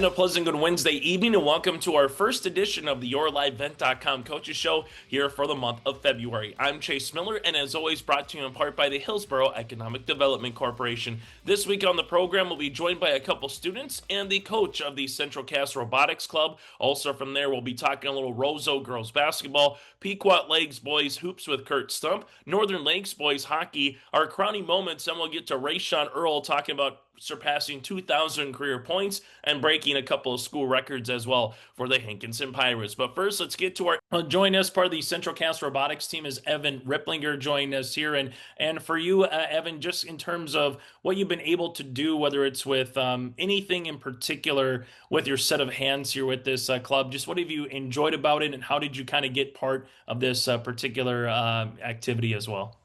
And a pleasant good Wednesday evening, and welcome to our first edition of the YourLiveVent.com Coaches Show here for the month of February. I'm Chase Miller, and as always, brought to you in part by the Hillsborough Economic Development Corporation. This week on the program, we'll be joined by a couple students and the coach of the Central Cass Robotics Club. Also, from there, we'll be talking a little Roseau girls basketball, Pequot Lakes boys hoops with Kurt Stumpf, Northern Lakes boys hockey, our crowning moments, and we'll get to RaeShaun Earl talking about surpassing 2,000 career points and breaking a couple of school records as well for the Hankinson Pirates. But first, let's get to our join us. Part of the Central Cass Robotics team is Evan Ripplinger joining us here. And for you, Evan, just in terms of what you've been able to do, whether it's with anything in particular with your set of hands here with this club, just what have you enjoyed about it, and how did you kind of get part of this particular activity as well?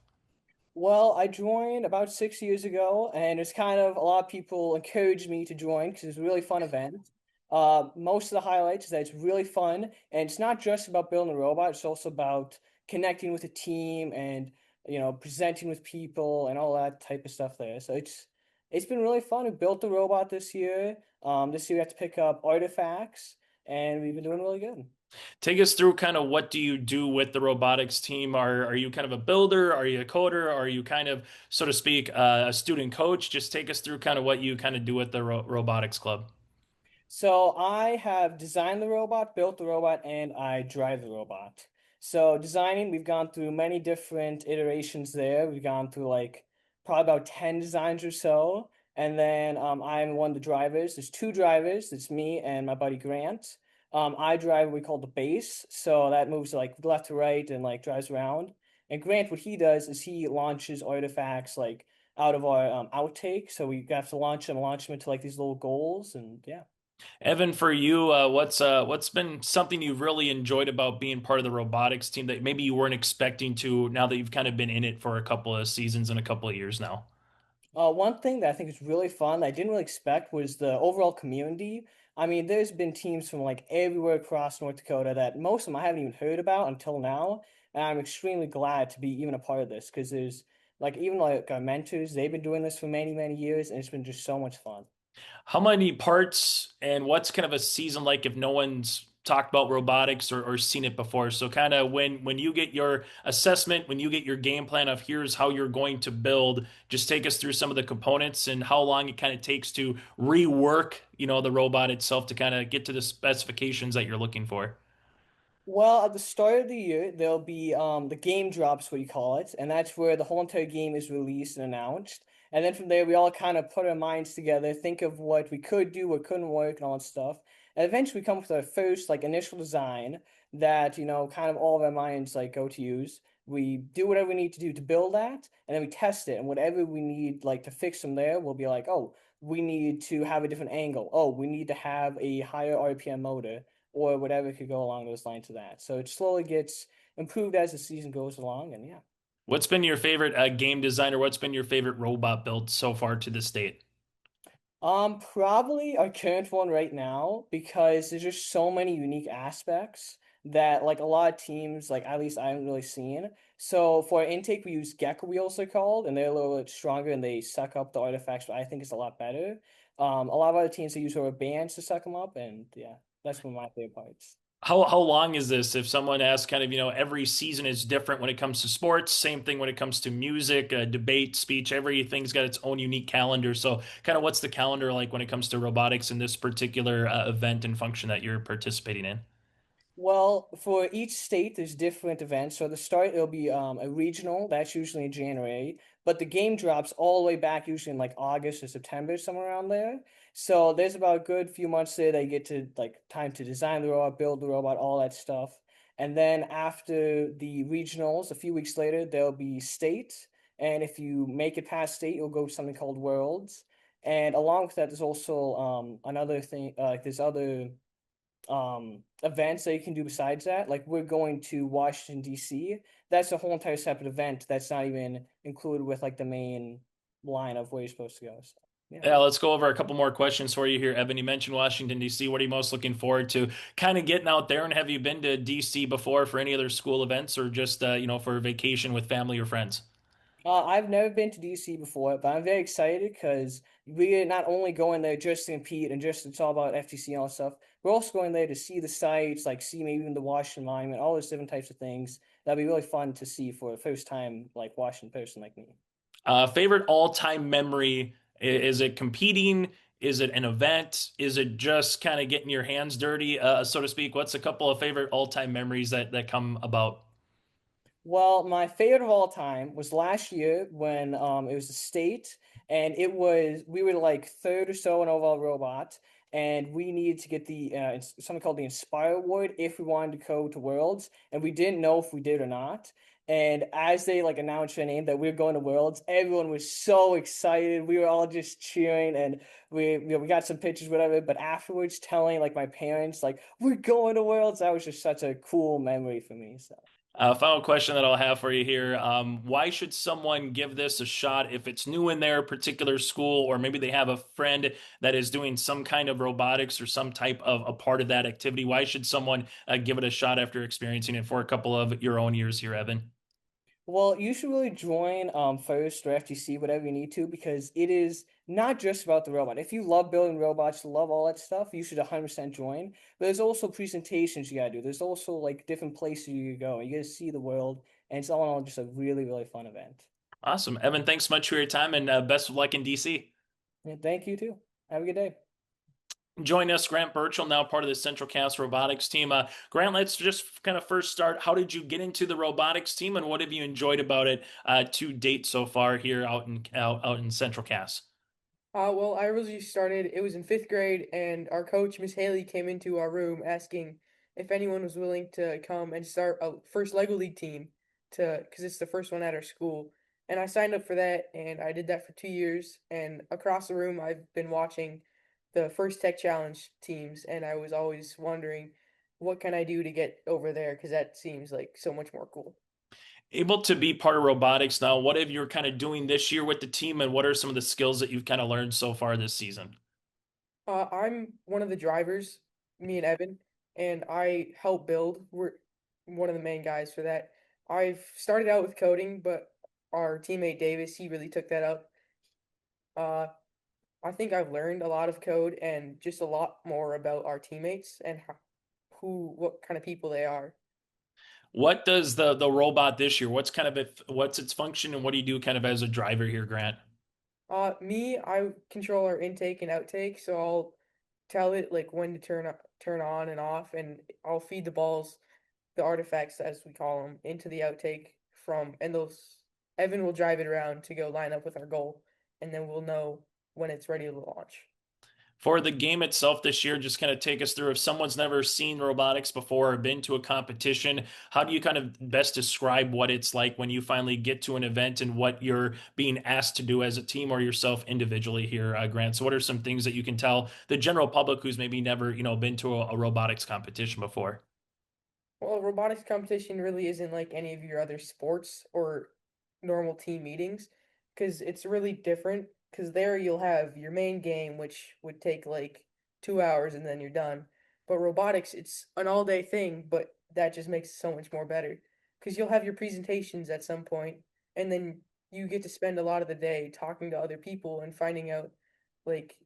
Well, I joined about 6 years ago, and it's kind of a lot of people encouraged me to join because it's a really fun event. Most of the highlights is that it's really fun, and it's not just about building a robot, it's also about connecting with a team and presenting with people and all that type of stuff there. So it's been really fun. We built the robot this year. This year we have to pick up artifacts, and we've been doing really good. Take us through kind of what do you do with the robotics team? Are you kind of a builder? Are you a coder? Are you kind of, so to speak, a student coach? Just take us through kind of what you kind of do with the robotics club. So I have designed the robot, built the robot, and I drive the robot. So designing, we've gone through many different iterations there. We've gone through like probably about 10 designs or so. And then I'm one of the drivers. There's two drivers. It's me and my buddy Grant. I drive what we call the base. So that moves like left to right and like drives around. And Grant, what he does is he launches artifacts like out of our outtake. So we have to launch them into like these little goals. And yeah. Evan, for you, what's been something you've really enjoyed about being part of the robotics team that maybe you weren't expecting to now that you've kind of been in it for a couple of seasons and a couple of years now? One thing that I think is really fun that I didn't really expect was the overall community. I mean, there's been teams from like everywhere across North Dakota that most of them I haven't even heard about until now. And I'm extremely glad to be even a part of this because there's like even like our mentors, they've been doing this for many, many years, and it's been just so much fun. How many parts and what's kind of a season like if no one's talked about robotics or seen it before? So kind of when you get your assessment, when you get your game plan of here's how you're going to build, just take us through some of the components and how long it kind of takes to rework, the robot itself to kind of get to the specifications that you're looking for. Well, at the start of the year, there'll be the game drops, what you call it, and that's where the whole entire game is released and announced. And then from there, we all kind of put our minds together, think of what we could do, what couldn't work, and all that stuff. And eventually, we come up with our first like initial design that kind of all of our minds like go to use. We do whatever we need to do to build that, and then we test it. And whatever we need like to fix from there, we'll be like, oh, we need to have a different angle. Oh, we need to have a higher RPM motor or whatever could go along those lines of that. So it slowly gets improved as the season goes along, and yeah. What's been your favorite game design or what's been your favorite robot build so far to this date? Probably our current one right now because there's just so many unique aspects that like a lot of teams, like at least I haven't really seen. So for our intake, we use gecko wheels they're called, and they're a little bit stronger and they suck up the artifacts, but I think it's a lot better. A lot of other teams they use rubber bands to suck them up, and yeah, that's one of my favorite parts. How long is this? If someone asks, kind of, every season is different when it comes to sports. Same thing when it comes to music, debate, speech. Everything's got its own unique calendar. So, kind of, what's the calendar like when it comes to robotics in this particular event and function that you're participating in? Well, for each state, there's different events. So at the start, it'll be a regional. That's usually in January. But the game drops all the way back, usually in like August or September, somewhere around there. So there's about a good few months there that you get to like time to design the robot, build the robot, all that stuff. And then after the regionals, a few weeks later, there'll be state. And if you make it past state, you'll go to something called Worlds. And along with that, there's also another thing, like there's other events that you can do besides that. Like we're going to Washington, D.C. That's a whole entire separate event that's not even included with like the main line of where you're supposed to go. So yeah. Yeah, let's go over a couple more questions for you here, Evan. You mentioned Washington, D.C. What are you most looking forward to? Kind of getting out there, and have you been to D.C. before for any other school events or just, for a vacation with family or friends? I've never been to DC before, but I'm very excited because we're not only going there just to compete and just it's all about FTC and all that stuff. We're also going there to see the sites, like see maybe even the Washington Monument, all those different types of things. That'd be really fun to see for the first time, like Washington person like me. Favorite all-time memory? Is it competing? Is it an event? Is it just kind of getting your hands dirty, so to speak? What's a couple of favorite all-time memories that come about? Well, my favorite of all time was last year when it was a state and it was we were like third or so in overall robot and we needed to get the something called the Inspire Award if we wanted to go to Worlds and we didn't know if we did or not. And as they like announced their name that we are going to Worlds, everyone was so excited. We were all just cheering and we got some pictures, whatever. But afterwards, telling like my parents like we're going to Worlds, that was just such a cool memory for me. So. Final question that I'll have for you here. Why should someone give this a shot if it's new in their particular school, or maybe they have a friend that is doing some kind of robotics or some type of a part of that activity? Why should someone give it a shot after experiencing it for a couple of your own years here, Evan? Well, you should really join first or FGC, whatever you need to, because it is not just about the robot. If you love building robots, love all that stuff, you should 100% join. But there's also presentations you gotta do. There's also like different places you go. You get to see the world, and it's all in all just a really, really fun event. Awesome. Evan, thanks so much for your time and best of luck in DC. Yeah, thank you too. Have a good day. Join us, Grant Burchill, now part of the Central Cast Robotics team. Grant, let's just kind of first start. How did you get into the robotics team, and what have you enjoyed about it to date so far here out in Central Cast? Well, I really started, it was in fifth grade, and our coach, Miss Haley, came into our room asking if anyone was willing to come and start a first Lego League team because it's the first one at our school. And I signed up for that, and I did that for 2 years. And across the room, I've been watching the first Tech Challenge teams, and I was always wondering, what can I do to get over there? Because that seems like so much more cool. Able to be part of robotics now, what have you kind of doing this year with the team, and what are some of the skills that you've kind of learned so far this season? I'm one of the drivers, me and Evan, and I help build. We're one of the main guys for that. I've started out with coding, but our teammate Davis, he really took that up. Uh, I think I've learned a lot of code and just a lot more about our teammates and what kind of people they are. What does the robot this year? What's kind of what's its function, and what do you do kind of as a driver here, Grant? I control our intake and outtake, so I'll tell it like when to turn on and off, and I'll feed the balls, the artifacts as we call them, into the outtake and those Evan will drive it around to go line up with our goal, and then we'll know when it's ready to launch. For the game itself this year, just kind of take us through if someone's never seen robotics before or been to a competition, how do you kind of best describe what it's like when you finally get to an event and what you're being asked to do as a team or yourself individually here, Grant? So what are some things that you can tell the general public who's maybe never, been to a robotics competition before? Well, robotics competition really isn't like any of your other sports or normal team meetings because it's really different. Because there you'll have your main game, which would take like 2 hours and then you're done. But robotics, it's an all-day thing, but that just makes it so much more better. Because you'll have your presentations at some point, and then you get to spend a lot of the day talking to other people and finding out like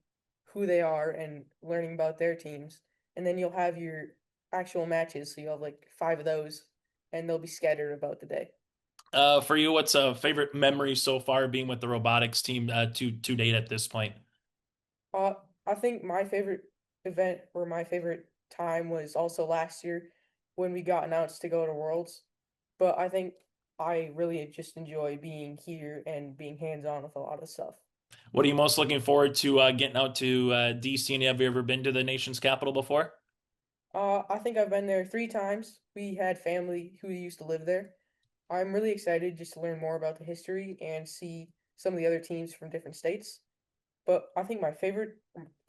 who they are and learning about their teams. And then you'll have your actual matches. So you'll have like five of those, and they'll be scattered about the day. For you, what's a favorite memory so far being with the robotics team to date at this point? Uh, I think my favorite event or my favorite time was also last year when we got announced to go to Worlds. But I think I really just enjoy being here and being hands-on with a lot of stuff. What are you most looking forward to getting out to DC? And have you ever been to the nation's capital before? I think I've been there 3 times. We had family who used to live there. I'm really excited just to learn more about the history and see some of the other teams from different states. But I think my favorite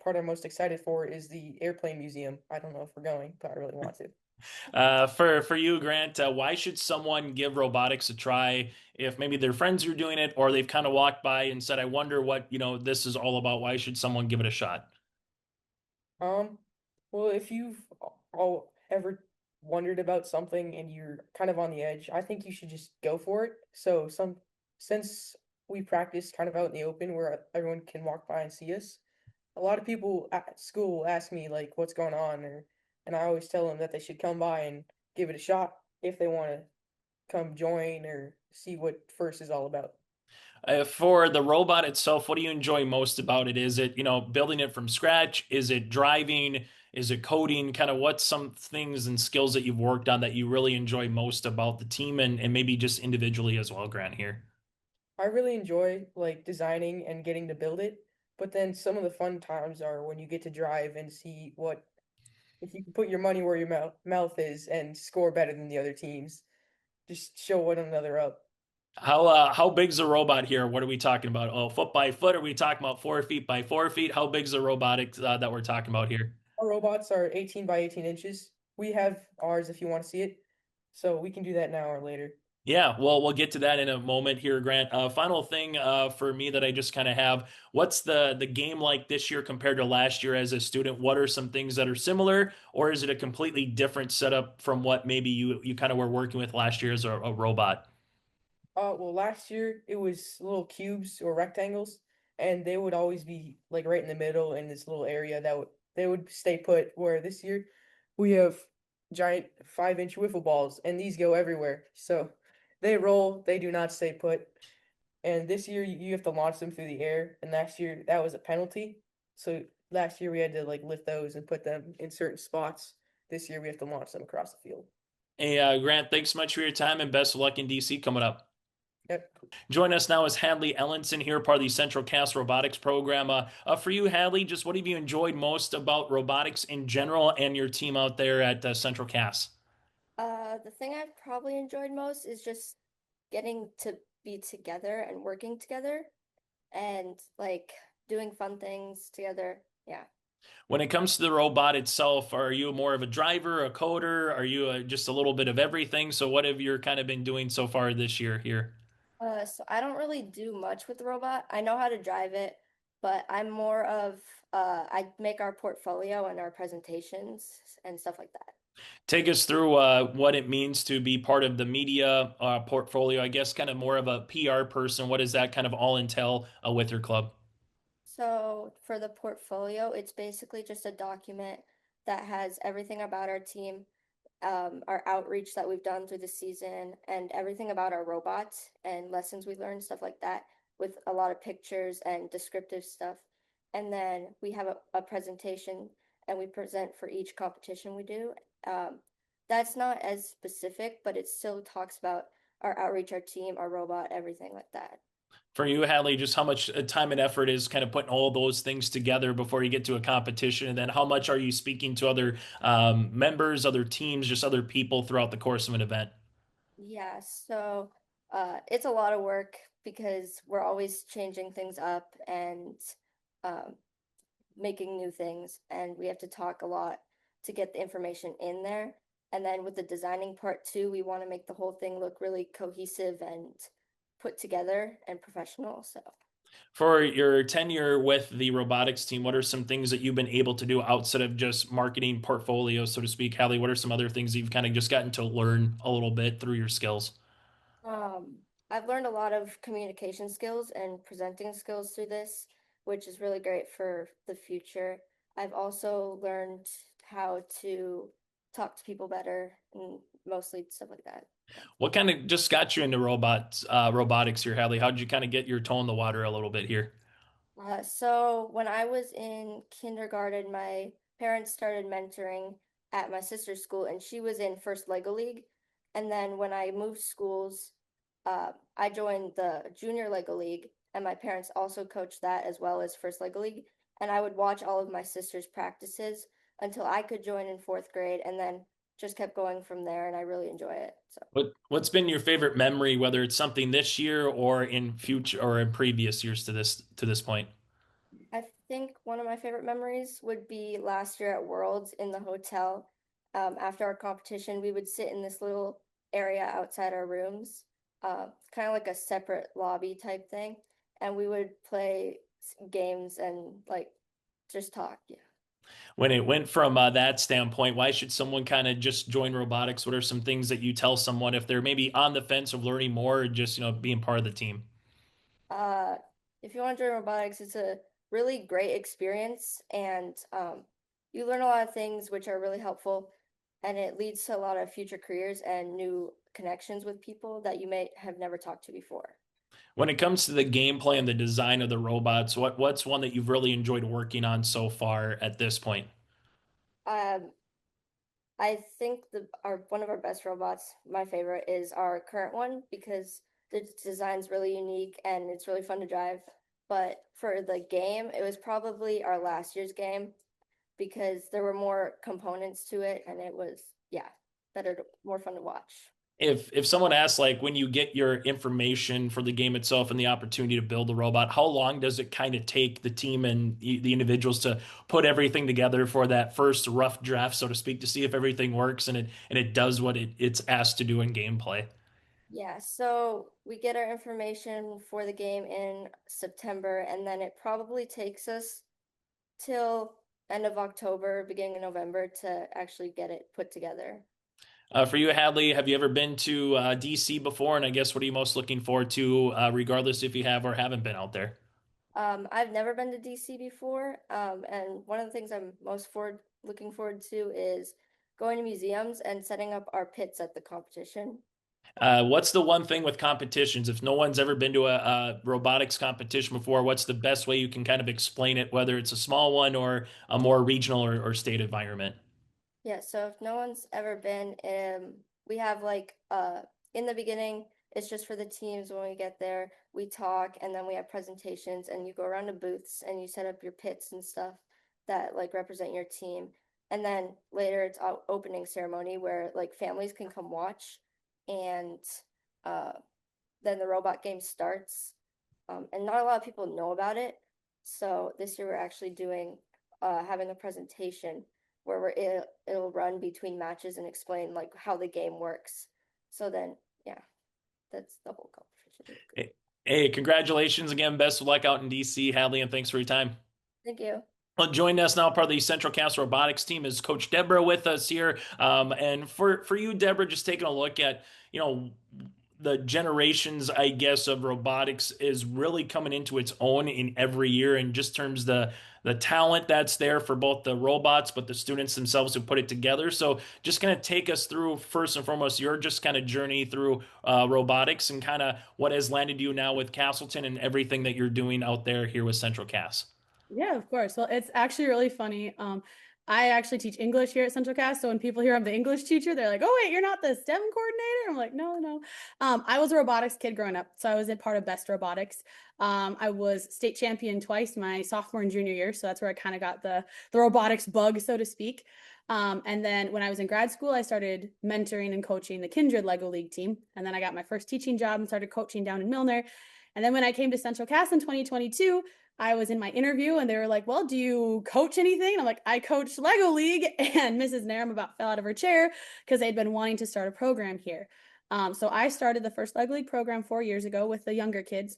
part I'm most excited for is the airplane museum. I don't know if we're going, but I really want to. For you, Grant, why should someone give robotics a try if maybe their friends are doing it or they've kind of walked by and said, "I wonder what this is all about." Why should someone give it a shot? Um, well, if you've all ever wondered about something and you're kind of on the edge, I think you should just go for it. So since we practice kind of out in the open where everyone can walk by and see us, a lot of people at school will ask me like what's going on, or and I always tell them that they should come by and give it a shot if they want to come join or see what first is all about. For the robot itself, what do you enjoy most about it? Is it, building it from scratch? Is it driving? Is it coding? Kind of what's some things and skills that you've worked on that you really enjoy most about the team and maybe just individually as well, Grant, here? I really enjoy like designing and getting to build it, but then some of the fun times are when you get to drive and see what if you can put your money where your mouth is and score better than the other teams. Just show one another up. How big's the robot here? What are we talking about? Oh, foot by foot? Are we talking about 4 feet by 4 feet? How big's the robotics that we're talking about here? Our robots are 18 by 18 inches. We have ours if you want to see it, so we can do that now or later. Yeah, well, we'll get to that in a moment here, Grant. Final thing for me that I just kind of have, what's the game like this year compared to last year as a student? What are some things that are similar, or is it a completely different setup from what maybe you kind of were working with last year as a robot? Well, last year it was little cubes or rectangles, and they would always be like right in the middle in this little area that would they would stay put. Where this year we have giant 5-inch wiffle balls, and these go everywhere. So they roll, they do not stay put. And this year you have to launch them through the air, and last year that was a penalty. So last year we had to like lift those and put them in certain spots. This year we have to launch them across the field. Hey, Grant, thanks so much for your time and best of luck in DC coming up. Yep. Join us now is Hadley Ellenson here, part of the Central Cast Robotics program. For you, Hadley, just what have you enjoyed most about robotics in general and your team out there at Central Cast? The thing I've probably enjoyed most is just getting to be together and working together and like doing fun things together. Yeah. When it comes to the robot itself, are you more of a driver, a coder? Are you just a little bit of everything? So, what have you kind of been doing so far this year here? So I don't really do much with the robot. I know how to drive it, but I'm more of I make our portfolio and our presentations and stuff like that. Take us through what it means to be part of the media portfolio. I guess kind of more of a PR person. What does that kind of all entail with your club? So for the portfolio, it's basically just a document that has everything about our team, our outreach that we've done through the season, and everything about our robots and lessons we learned, stuff like that, with a lot of pictures and descriptive stuff. And then we have a presentation and we present for each competition we do. Um, that's not as specific, but it still talks about our outreach, our team, our robot, everything like that. For you, Hadley, just how much time and effort is kind of putting all those things together before you get to a competition? And then how much are you speaking to other members, other teams, just other people throughout the course of an event? Yeah, so it's a lot of work because we're always changing things up and um, making new things, and we have to talk a lot to get the information in there. And then with the designing part too, we want to make the whole thing look really cohesive and put together and professional. So, For your tenure with the robotics team, what are some things that you've been able to do outside of just marketing portfolio, so to speak? Hadley, what are some other things you've kind of just gotten to learn a little bit through your skills? um, I've learned a lot of communication skills and presenting skills through this, which is really great for the future. I've also learned how to talk to people better and mostly stuff like that. What kind of just got you into robotics here, Hadley? How did you kind of get your toe in the water a little bit here? So when I was in kindergarten, my parents started mentoring at my sister's school, and she was in First Lego League. And then when I moved schools, I joined the Junior Lego League, and my parents also coached that as well as First Lego League. And I would watch all of my sister's practices until I could join in fourth grade, and then just kept going from there. And I really enjoy it. So. What's been your favorite memory, whether it's something this year or in future or in previous years to this point? I think one of my favorite memories would be last year at Worlds in the hotel. After our competition, we would sit in this little area outside our rooms, kind of like a separate lobby type thing, and we would play games and like just talk. Yeah. When it went from that standpoint, why should someone kind of just join robotics? What are some things that you tell someone if they're maybe on the fence of learning more or just, being part of the team? Uh, if you want to join robotics, it's a really great experience, and you learn a lot of things which are really helpful, and it leads to a lot of future careers and new connections with people that you may have never talked to before. When it comes to the gameplay and the design of the robots, what's one that you've really enjoyed working on so far at this point? Um, I think our one of our best robots, my favorite, is our current one because the design's really unique and it's really fun to drive. But for the game, it was probably our last year's game because there were more components to it and it was, yeah, more fun to watch. If someone asks, like, when you get your information for the game itself and the opportunity to build a robot, how long does it kind of take the team and the individuals to put everything together for that first rough draft, so to speak, to see if everything works and it does what it's asked to do in gameplay? Yeah, so we get our information for the game in September, and then it probably takes us till end of October, beginning of November to actually get it put together. For you, Hadley, have you ever been to DC before? And I guess what are you most looking forward to, regardless if you have or haven't been out there? I've never been to DC before, and one of the things I'm looking forward to is going to museums and setting up our pits at the competition. What's the one thing with competitions? If no one's ever been to a robotics competition before, what's the best way you can kind of explain it, whether it's a small one or a more regional or state environment? Yeah, so if no one's ever been, we have like in the beginning, it's just for the teams. When we get there, we talk and then we have presentations and you go around to booths and you set up your pits and stuff that like represent your team. And then later it's opening ceremony where like families can come watch and uh then the robot game starts. And not a lot of people know about it. So this year we're actually doing having a presentation where it'll run between matches and explain like how the game works. So then, yeah, that's the whole competition. Hey, hey, congratulations again. Best of luck out in DC, Hadley, and thanks for your time. Thank you. Well, joining us now, part of the Central Cast Robotics team, is Coach Deborah with us here. And for you, Deborah, just taking a look at, the generations, I guess, of robotics is really coming into its own in every year, and just terms the talent that's there for both the robots, but the students themselves who put it together. So just kind of take us through, first and foremost, your just kind of journey through robotics and kind of what has landed you now with Castleton and everything that you're doing out there here with Central Cast. Yeah, of course. Well, it's actually really funny. I actually teach English here at Central Cast. So when people hear I'm the English teacher, they're like, "Oh wait, you're not the STEM coordinator?" I'm like, "No, no." I was a robotics kid growing up, so I was a part of Best Robotics. I was state champion twice, my sophomore and junior year. So that's where I kind of got the robotics bug, so to speak. And then when I was in grad school, I started mentoring and coaching the Kindred Lego League team. And then I got my first teaching job and started coaching down in Milner. And then when I came to Central Cast in 2022, I was in my interview and they were like, "Well, do you coach anything?" And I'm like, "I coach Lego League." And Mrs. Narum about fell out of her chair because they'd been wanting to start a program here. So I started the first Lego League program 4 years ago with the younger kids.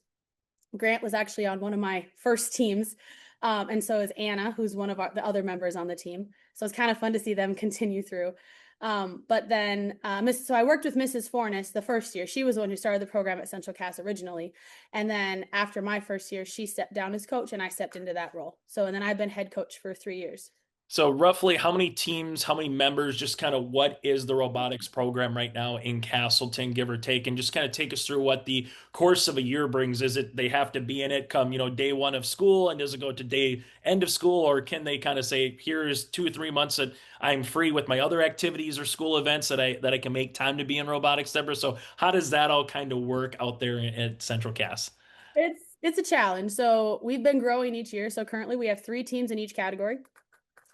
Grant was actually on one of my first teams. And so is Anna, who's one of the other members on the team. So it's kind of fun to see them continue through. But then, so I worked with Mrs. Fornes the first year. She was the one who started the program at Central Cast originally. And then after my first year, she stepped down as coach and I stepped into that role. So, and then I've been head coach for 3 years. So roughly how many teams, how many members, just kind of what is the robotics program right now in Castleton, give or take, and just kind of take us through what the course of a year brings. Is it they have to be in it come, day one of school, and does it go to day end of school, or can they kind of say, here's 2 or 3 months that I'm free with my other activities or school events that I can make time to be in robotics, Deborah? So how does that all kind of work out there at Central Cast? It's a challenge. So we've been growing each year. So currently we have 3 teams in each category.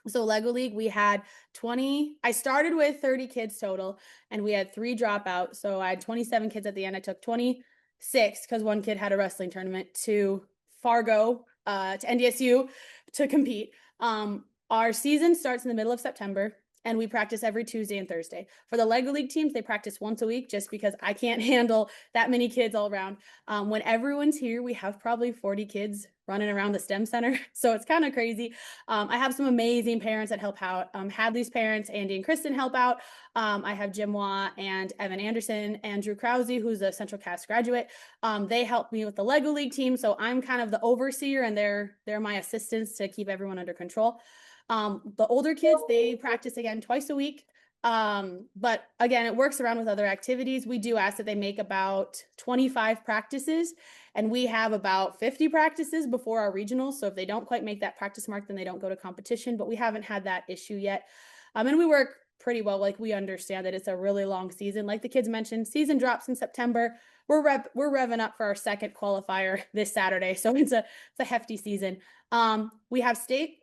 So Lego League, we had 20, I started with 30 kids total and we had 3 dropouts. So I had 27 kids at the end. I took 26 because one kid had a wrestling tournament to Fargo, to NDSU to compete. Our season starts in the middle of September. And we practice every Tuesday and Thursday. For the Lego League teams, they practice once a week just because I can't handle that many kids all around. When everyone's here, we have probably 40 kids running around the STEM center. So it's kind of crazy. I have some amazing parents that help out. Hadley's parents, Andy and Kristen, help out. I have Jim Waugh and Evan Anderson, Andrew Krause, who's a Central Cass graduate. They help me with the Lego League team. So I'm kind of the overseer and they're my assistants to keep everyone under control. The older kids, they practice again twice a week. But again, it works around with other activities. We do ask that they make about 25 practices, and we have about 50 practices before our regionals. So if they don't quite make that practice mark, then they don't go to competition, but we haven't had that issue yet. And we work pretty well. Like, we understand that it's a really long season. Like the kids mentioned, season drops in September. We're revving up for our second qualifier this Saturday. So it's a hefty season. We have state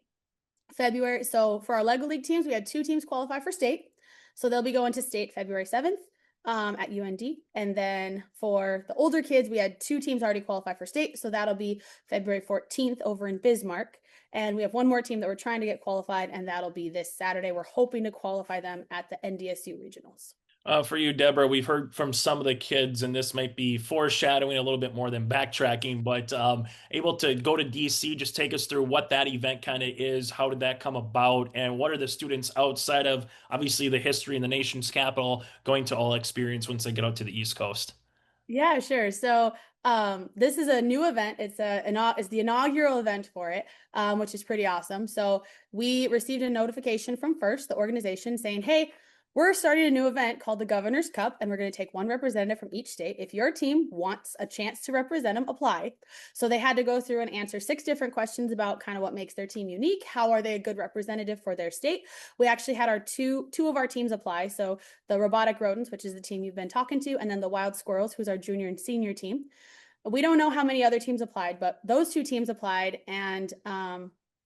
February. So for our Lego League teams, we had 2 teams qualify for state. So they'll be going to state February 7th at UND. And then for the older kids, we had 2 teams already qualify for state. So that'll be February 14th over in Bismarck. And we have one more team that we're trying to get qualified, and that'll be this Saturday. We're hoping to qualify them at the NDSU regionals. For you, Deborah, we've heard from some of the kids, and this might be foreshadowing a little bit more than backtracking, but able to go to DC, just take us through what that event kind of is. How did that come about? And what are the students outside of, obviously, the history in the nation's capital going to all experience once they get out to the East Coast? Yeah, sure. So this is a new event. It's the inaugural event for it, which is pretty awesome. So we received a notification from FIRST, the organization, saying, hey, we're starting a new event called the Governor's Cup, and we're going to take one representative from each state. If your team wants a chance to represent them, apply. So they had to go through and answer 6 different questions about kind of what makes their team unique. How are they a good representative for their state? We actually had our two of our teams apply. So the Robotic Rodents, which is the team you've been talking to, and then the Wild Squirrels, who's our junior and senior team. We don't know how many other teams applied, but those 2 teams applied, and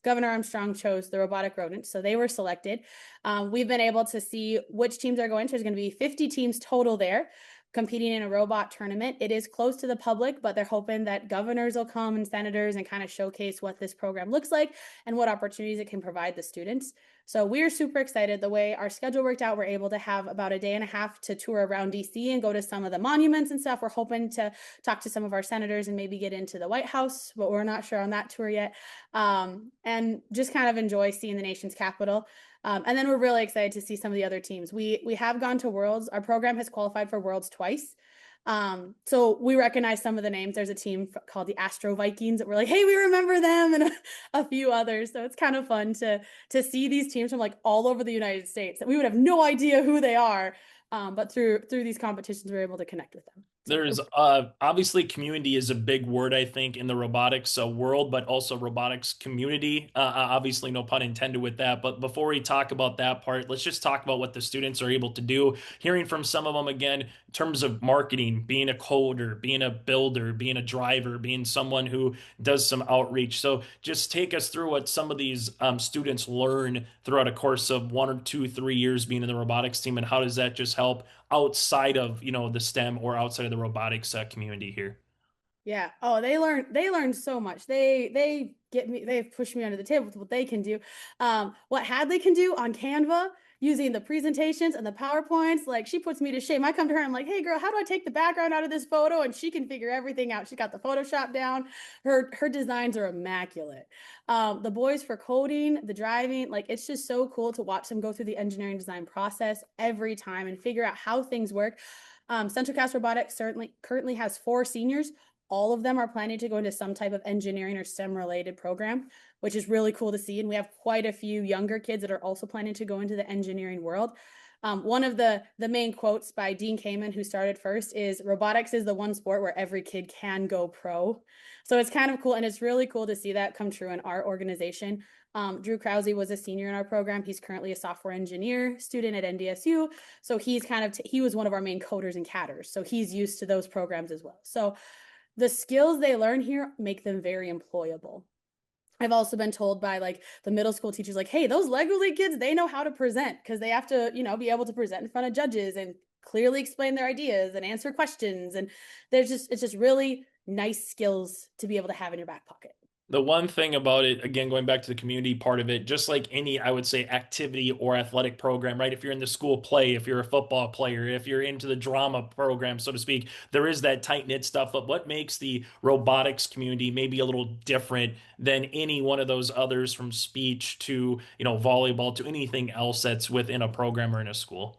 Governor Armstrong chose the Robotic Rodents, so they were selected. We've been able to see which teams are going to. There's going to be 50 teams total there competing in a robot tournament. It is closed to the public, but they're hoping that governors will come and senators and kind of showcase what this program looks like and what opportunities it can provide the students. So we're super excited. The way our schedule worked out, we're able to have about a day and a half to tour around DC and go to some of the monuments and stuff. We're hoping to talk to some of our senators and maybe get into the White House, but we're not sure on that tour yet. And just kind of enjoy seeing the nation's capital. And then we're really excited to see some of the other teams. We have gone to Worlds. Our program has qualified for Worlds twice. So we recognize some of the names. There's a team called the Astro Vikings that we're like, hey, we remember them, and a few others. So it's kind of fun to see these teams from like all over the United States that we would have no idea who they are. But through these competitions, we're able to connect with them. There's obviously community is a big word, I think, in the robotics world, but also robotics community. Obviously, no pun intended with that. But before we talk about that part, let's just talk about what the students are able to do. Hearing from some of them again, in terms of marketing, being a coder, being a builder, being a driver, being someone who does some outreach. So just take us through what some of these students learn throughout a course of 1 or 2, 3 years being in the robotics team, and how does that just help outside of, the STEM or outside of the robotics community here? Yeah. Oh, they learn so much. They push me under the table with what they can do. What Hadley can do on Canva using the presentations and the PowerPoints, like, she puts me to shame. I come to her and I'm like, hey girl, how do I take the background out of this photo? And she can figure everything out. She got the Photoshop down. Her designs are immaculate. The boys for coding, the driving, like, it's just so cool to watch them go through the engineering design process every time and figure out how things work. Central Cass Robotics currently has 4 seniors. All of them are planning to go into some type of engineering or STEM related program, which is really cool to see. And we have quite a few younger kids that are also planning to go into the engineering world. One of the main quotes by Dean Kamen, who started FIRST, is robotics is the one sport where every kid can go pro. So it's kind of cool. And it's really cool to see that come true in our organization. Drew Krause was a senior in our program. He's currently a software engineer student at NDSU. So he's he was one of our main coders and catters. So he's used to those programs as well. So the skills they learn here make them very employable. I've also been told by like the middle school teachers, like, hey, those Lego League kids, they know how to present because they have to, be able to present in front of judges and clearly explain their ideas and answer questions. And it's just really nice skills to be able to have in your back pocket. The one thing about it, again, going back to the community part of it, just like any, I would say, activity or athletic program, right? If you're in the school play, if you're a football player, if you're into the drama program, so to speak, there is that tight knit stuff. But what makes the robotics community maybe a little different than any one of those others, from speech to, volleyball to anything else that's within a program or in a school?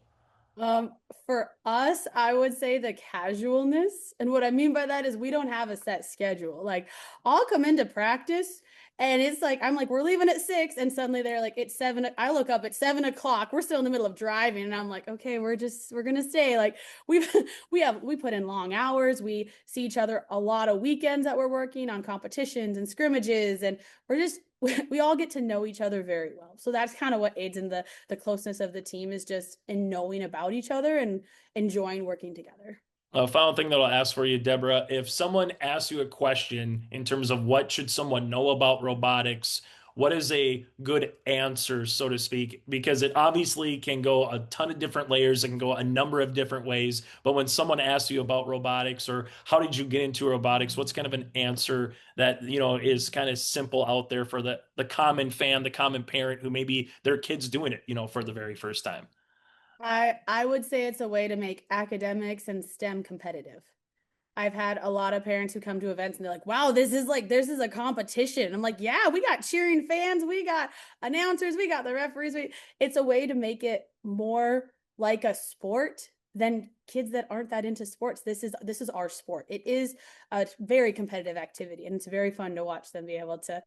Um, for us, I would say the casualness. And what I mean by that is we don't have a set schedule. Like I'll come into practice and it's like I'm like, we're leaving at 6, and suddenly they're like, it's 7. I look up at 7 o'clock. We're still in the middle of driving, and I'm like, okay, we're gonna stay. Like we've we put in long hours. We see each other a lot of weekends that we're working on competitions and scrimmages, and we're just we all get to know each other very well. So that's kind of what aids in the closeness of the team, is just in knowing about each other and enjoying working together. Final thing that I'll ask for you, Deborah, if someone asks you a question in terms of what should someone know about robotics, what is a good answer, so to speak? Because it obviously can go a ton of different layers. It can go a number of different ways. But when someone asks you about robotics or how did you get into robotics, what's kind of an answer that, is kind of simple out there for the common fan, the common parent who maybe their kid's doing it, for the very first time? I would say it's a way to make academics and STEM competitive. I've had a lot of parents who come to events and they're like, wow, this is a competition. I'm like, yeah, we got cheering fans, we got announcers, we got the referees. It's a way to make it more like a sport than kids that aren't that into sports. This is our sport. It is a very competitive activity, and it's very fun to watch them be able to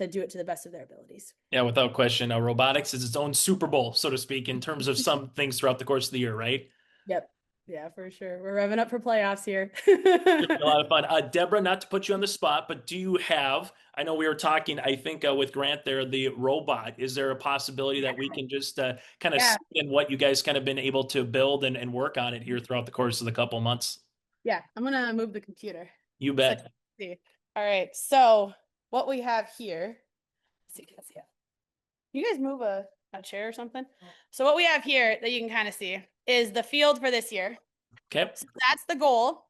do it to the best of their abilities. Yeah, without question. Robotics is its own Super Bowl, so to speak, in terms of some things throughout the course of the year, right? Yep. Yeah, for sure. We're revving up for playoffs here. Should be a lot of fun. Deborah, not to put you on the spot, but do you have, I know we were talking, I think with Grant there, the robot. Is there a possibility that we can just kind of Yeah. see in what you guys kind of been able to build and work on it here throughout the course of the couple months? Yeah, I'm gonna move the computer. You So bet. see. All right. So what we have here, let's see, can see it. You guys move a chair or something? So what we have here that you can kind of see is the field for this year. Okay. So that's the goal.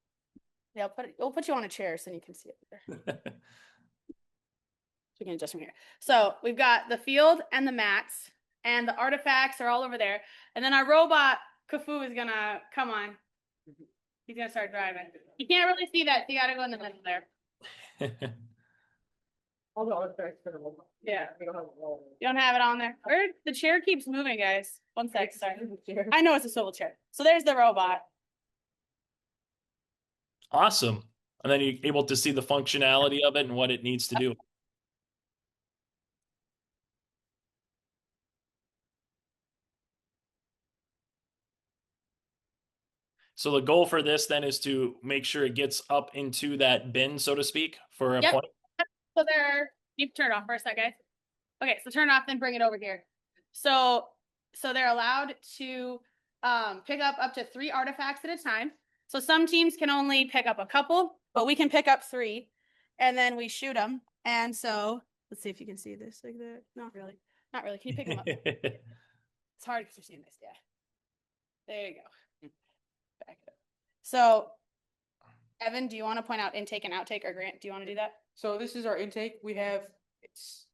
Yeah, we'll put you on a chair so you can see it better. So we can adjust from here. So we've got the field and the mats, and the artifacts are all over there. And then our robot, Kafu, is gonna come on. He's gonna start driving. You can't really see that, so you gotta go in the middle there. All the artifacts for the robot. Yeah. We don't have a wall. You don't have it on there. Or the chair keeps moving, guys. One sec, sorry. I know it's a swivel chair. So there's the robot. Awesome. And then you're able to see the functionality of it and what it needs to do. So the goal for this then is to make sure it gets up into that bin, so to speak, for a Yep. point. So you turn it off for a second. Okay, so turn it off, then bring it over here. So they're allowed to pick up to 3 artifacts at a time. So some teams can only pick up a couple, but we can pick up 3, and then we shoot them. And so let's see if you can see this like that. Not really. Not really. Can you pick them up? It's hard because you're seeing this. Yeah. There you go. Back it up. So Evan, do you want to point out intake and outtake, or Grant, do you want to do that? So this is our intake. We have it's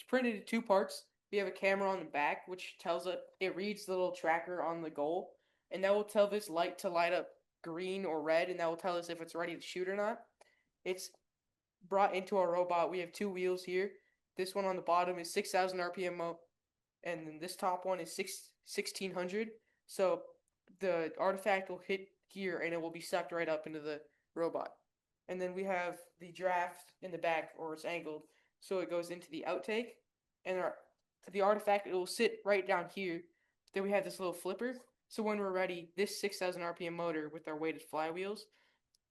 printed in 2 parts. We have a camera on the back, which tells it reads the little tracker on the goal, and that will tell this light to light up green or red, and that will tell us if it's ready to shoot or not. It's brought into our robot. We have 2 wheels here. This one on the bottom is 6,000 RPM, and then this top one is 1,600. So the artifact will hit here, and it will be sucked right up into the robot. And then we have the draft in the back, or it's angled, so it goes into the outtake. And the artifact, it will sit right down here. Then we have this little flipper. So when we're ready, this 6,000 RPM motor with our weighted flywheels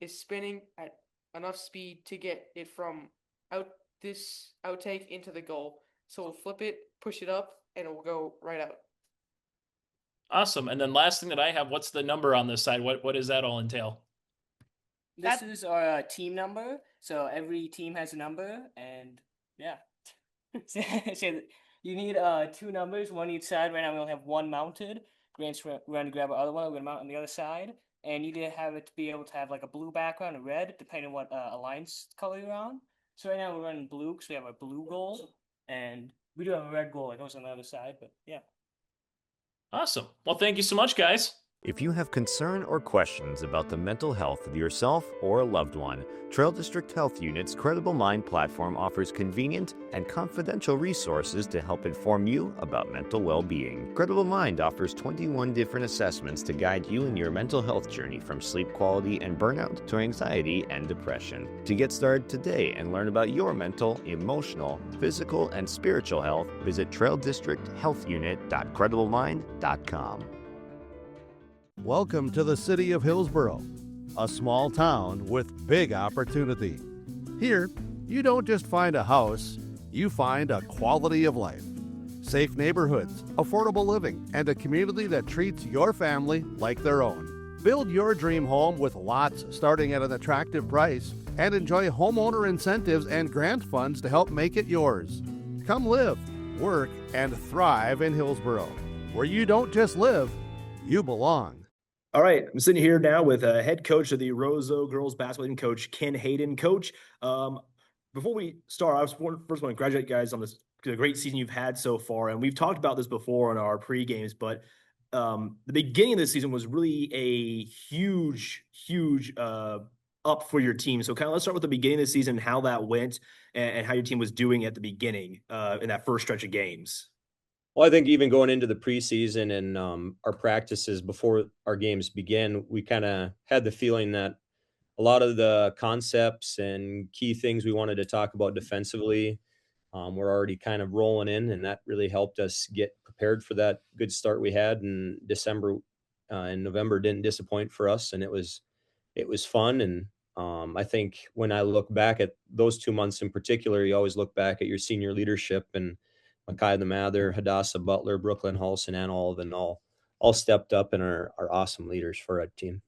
is spinning at enough speed to get it from this outtake into the goal. So we'll flip it, push it up, and it will go right out. Awesome. And then last thing that I have, what's the number on this side? What does that all entail? This is our team number. So every team has a number, and yeah. So you need 2 numbers, one each side. Right now we only have 1 mounted. Grant's going to grab our other one. We're going to mount on the other side. And you need to have it to be able to have like a blue background, a red, depending on what alliance color you're on. So right now we're running blue because we have a blue goal, and we do have a red goal that goes on the other side. But yeah. Awesome. Well, thank you so much, guys. If you have concern or questions about the mental health of yourself or a loved one, Trail District Health Unit's Credible Mind platform offers convenient and confidential resources to help inform you about mental well-being. Credible Mind offers 21 different assessments to guide you in your mental health journey, from sleep quality and burnout to anxiety and depression. To get started today and learn about your mental, emotional, physical, and spiritual health, visit traildistricthealthunit.crediblemind.com. Welcome to the city of Hillsboro, a small town with big opportunity. Here, you don't just find a house, you find a quality of life. Safe neighborhoods, affordable living, and a community that treats your family like their own. Build your dream home with lots starting at an attractive price, and enjoy homeowner incentives and grant funds to help make it yours. Come live, work, and thrive in Hillsboro, where you don't just live, you belong. All right, I'm sitting here now with head coach of the Roseau girls basketball team, Coach Ken Hayden. Coach, before we start, I first want to congratulate you guys on the great season you've had so far. And we've talked about this before in our pre-games, but the beginning of the season was really a huge up for your team. So kind of let's start with the beginning of the season, how that went, and how your team was doing at the beginning in that first stretch of games. Well, I think even going into the preseason and our practices before our games begin, we kind of had the feeling that a lot of the concepts and key things we wanted to talk about defensively were already kind of rolling in, and that really helped us get prepared for that good start we had in December and November. Didn't disappoint for us, and it was fun. And I think when I look back at those 2 months in particular, you always look back at your senior leadership, and Makai the Mather, Hadassah Butler, Brooklyn Hulse, and Olive, all stepped up and are awesome leaders for our team.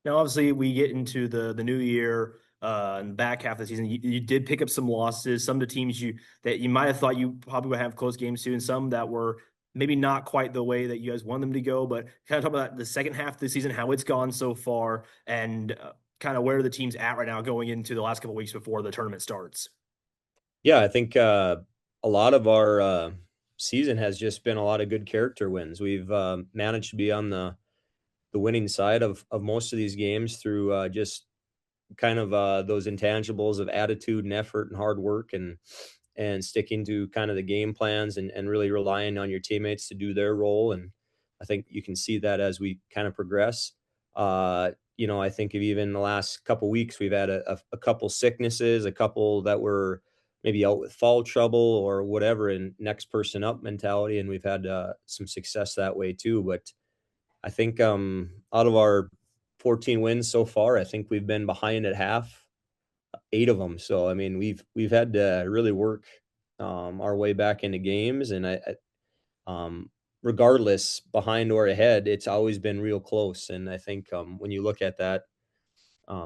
Now, obviously, we get into the new year and the back half of the season. You did pick up some losses, some of the teams that you might have thought you probably would have close games to, and some that were maybe not quite the way that you guys wanted them to go. But kind of talk about the second half of the season, how it's gone so far, and kind of where the team's at right now going into the last couple of weeks before the tournament starts. Yeah, I think a lot of our season has just been a lot of good character wins. We've managed to be on the winning side of most of these games through just kind of those intangibles of attitude and effort and hard work, and sticking to kind of the game plans, and really relying on your teammates to do their role. And I think you can see that as we kind of progress. I think of even the last couple weeks, we've had a couple sicknesses, a couple that were maybe out with foul trouble or whatever, and next person up mentality. And we've had some success that way too. But I think out of our 14 wins so far, I think we've been behind at half, 8 of them. So, I mean, we've had to really work our way back into games. And I regardless, behind or ahead, it's always been real close. And I think when you look at that,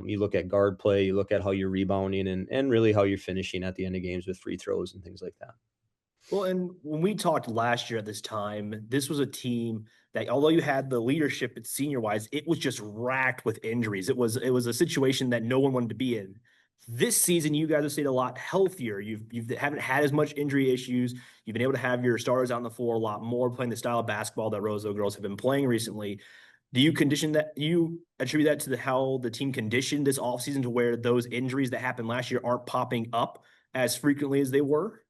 you look at guard play, you look at how you're rebounding, and really how you're finishing at the end of games with free throws and things like that. Well, and when we talked last year at this time, this was a team that, although you had the leadership at senior-wise, it was just racked with injuries. It was a situation that no one wanted to be in. This season, you guys have stayed a lot healthier. You haven't had as much injury issues. You've been able to have your stars out on the floor a lot more, playing the style of basketball that Roseau girls have been playing recently. Do you attribute that to how the team conditioned this offseason, to where those injuries that happened last year aren't popping up as frequently as they were?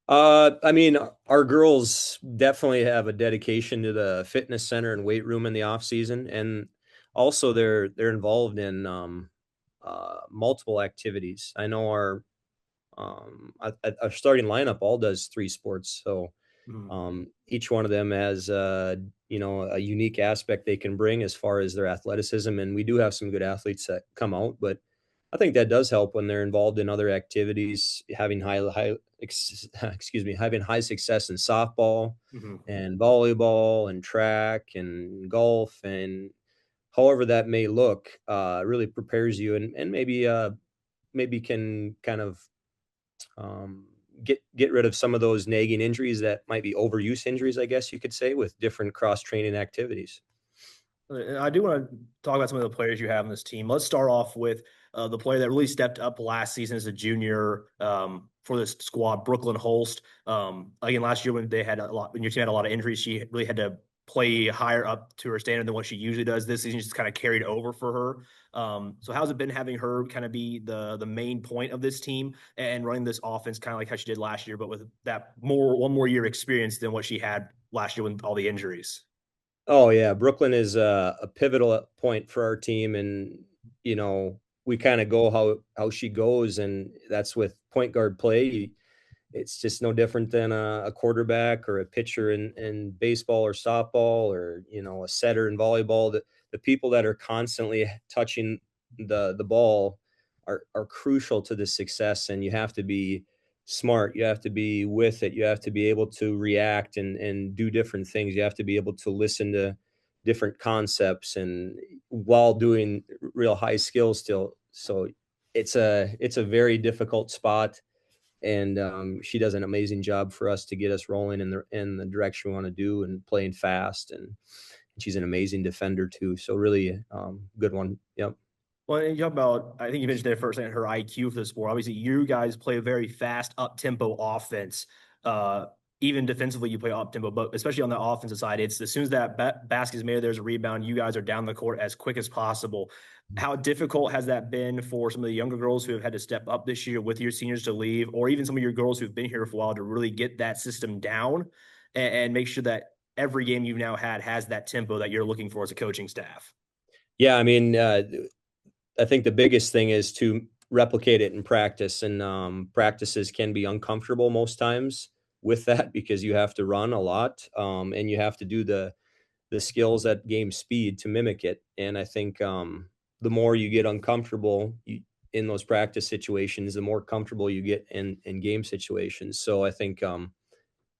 I mean, our girls definitely have a dedication to the fitness center and weight room in the off season, and also they're involved in multiple activities. I know our starting lineup all does 3 sports, so each one of them has a unique aspect they can bring as far as their athleticism, and we do have some good athletes that come out, but I think that does help when they're involved in other activities, having high success in softball and volleyball and track and golf, and however that may look, really prepares you, and maybe can kind of get rid of some of those nagging injuries that might be overuse injuries, I guess you could say, with different cross-training activities. I do want to talk about some of the players you have on this team. Let's start off with the player that really stepped up last season as a junior for this squad, Brooklyn Holst. Again, last year when your team had a lot of injuries, she really had to play higher up to her standard than what she usually does. This season just kind of carried over for her. So how's it been having her kind of be the main point of this team and running this offense kind of like how she did last year, but with that one more year experience than what she had last year with all the injuries? Oh yeah, Brooklyn is a pivotal point for our team, and we kind of go how she goes, and that's with point guard play. It's just no different than a quarterback or a pitcher in baseball or softball, or a setter in volleyball. The people that are constantly touching the ball are crucial to the success, and you have to be smart. You have to be with it. You have to be able to react and do different things. You have to be able to listen to different concepts, and while doing real high skills still. So it's a very difficult spot, and she does an amazing job for us to get us rolling in the direction we want to do, and playing fast, and she's an amazing defender too. So really good one. Yep. Well, and you talk about, I think you mentioned there first, and her IQ for the sport. Obviously, you guys play a very fast, up-tempo offense. Even defensively, you play up-tempo, but especially on the offensive side, it's as soon as that basket is made, there's a rebound, you guys are down the court as quick as possible. How difficult has that been for some of the younger girls who have had to step up this year with your seniors to leave, or even some of your girls who've been here for a while, to really get that system down and make sure that every game you've now had has that tempo that you're looking for as a coaching staff? Yeah, I mean, I think the biggest thing is to replicate it in practice, and practices can be uncomfortable most times with that, because you have to run a lot, and you have to do the skills at game speed to mimic it. And I think the more you get uncomfortable in those practice situations, the more comfortable you get in game situations. So I think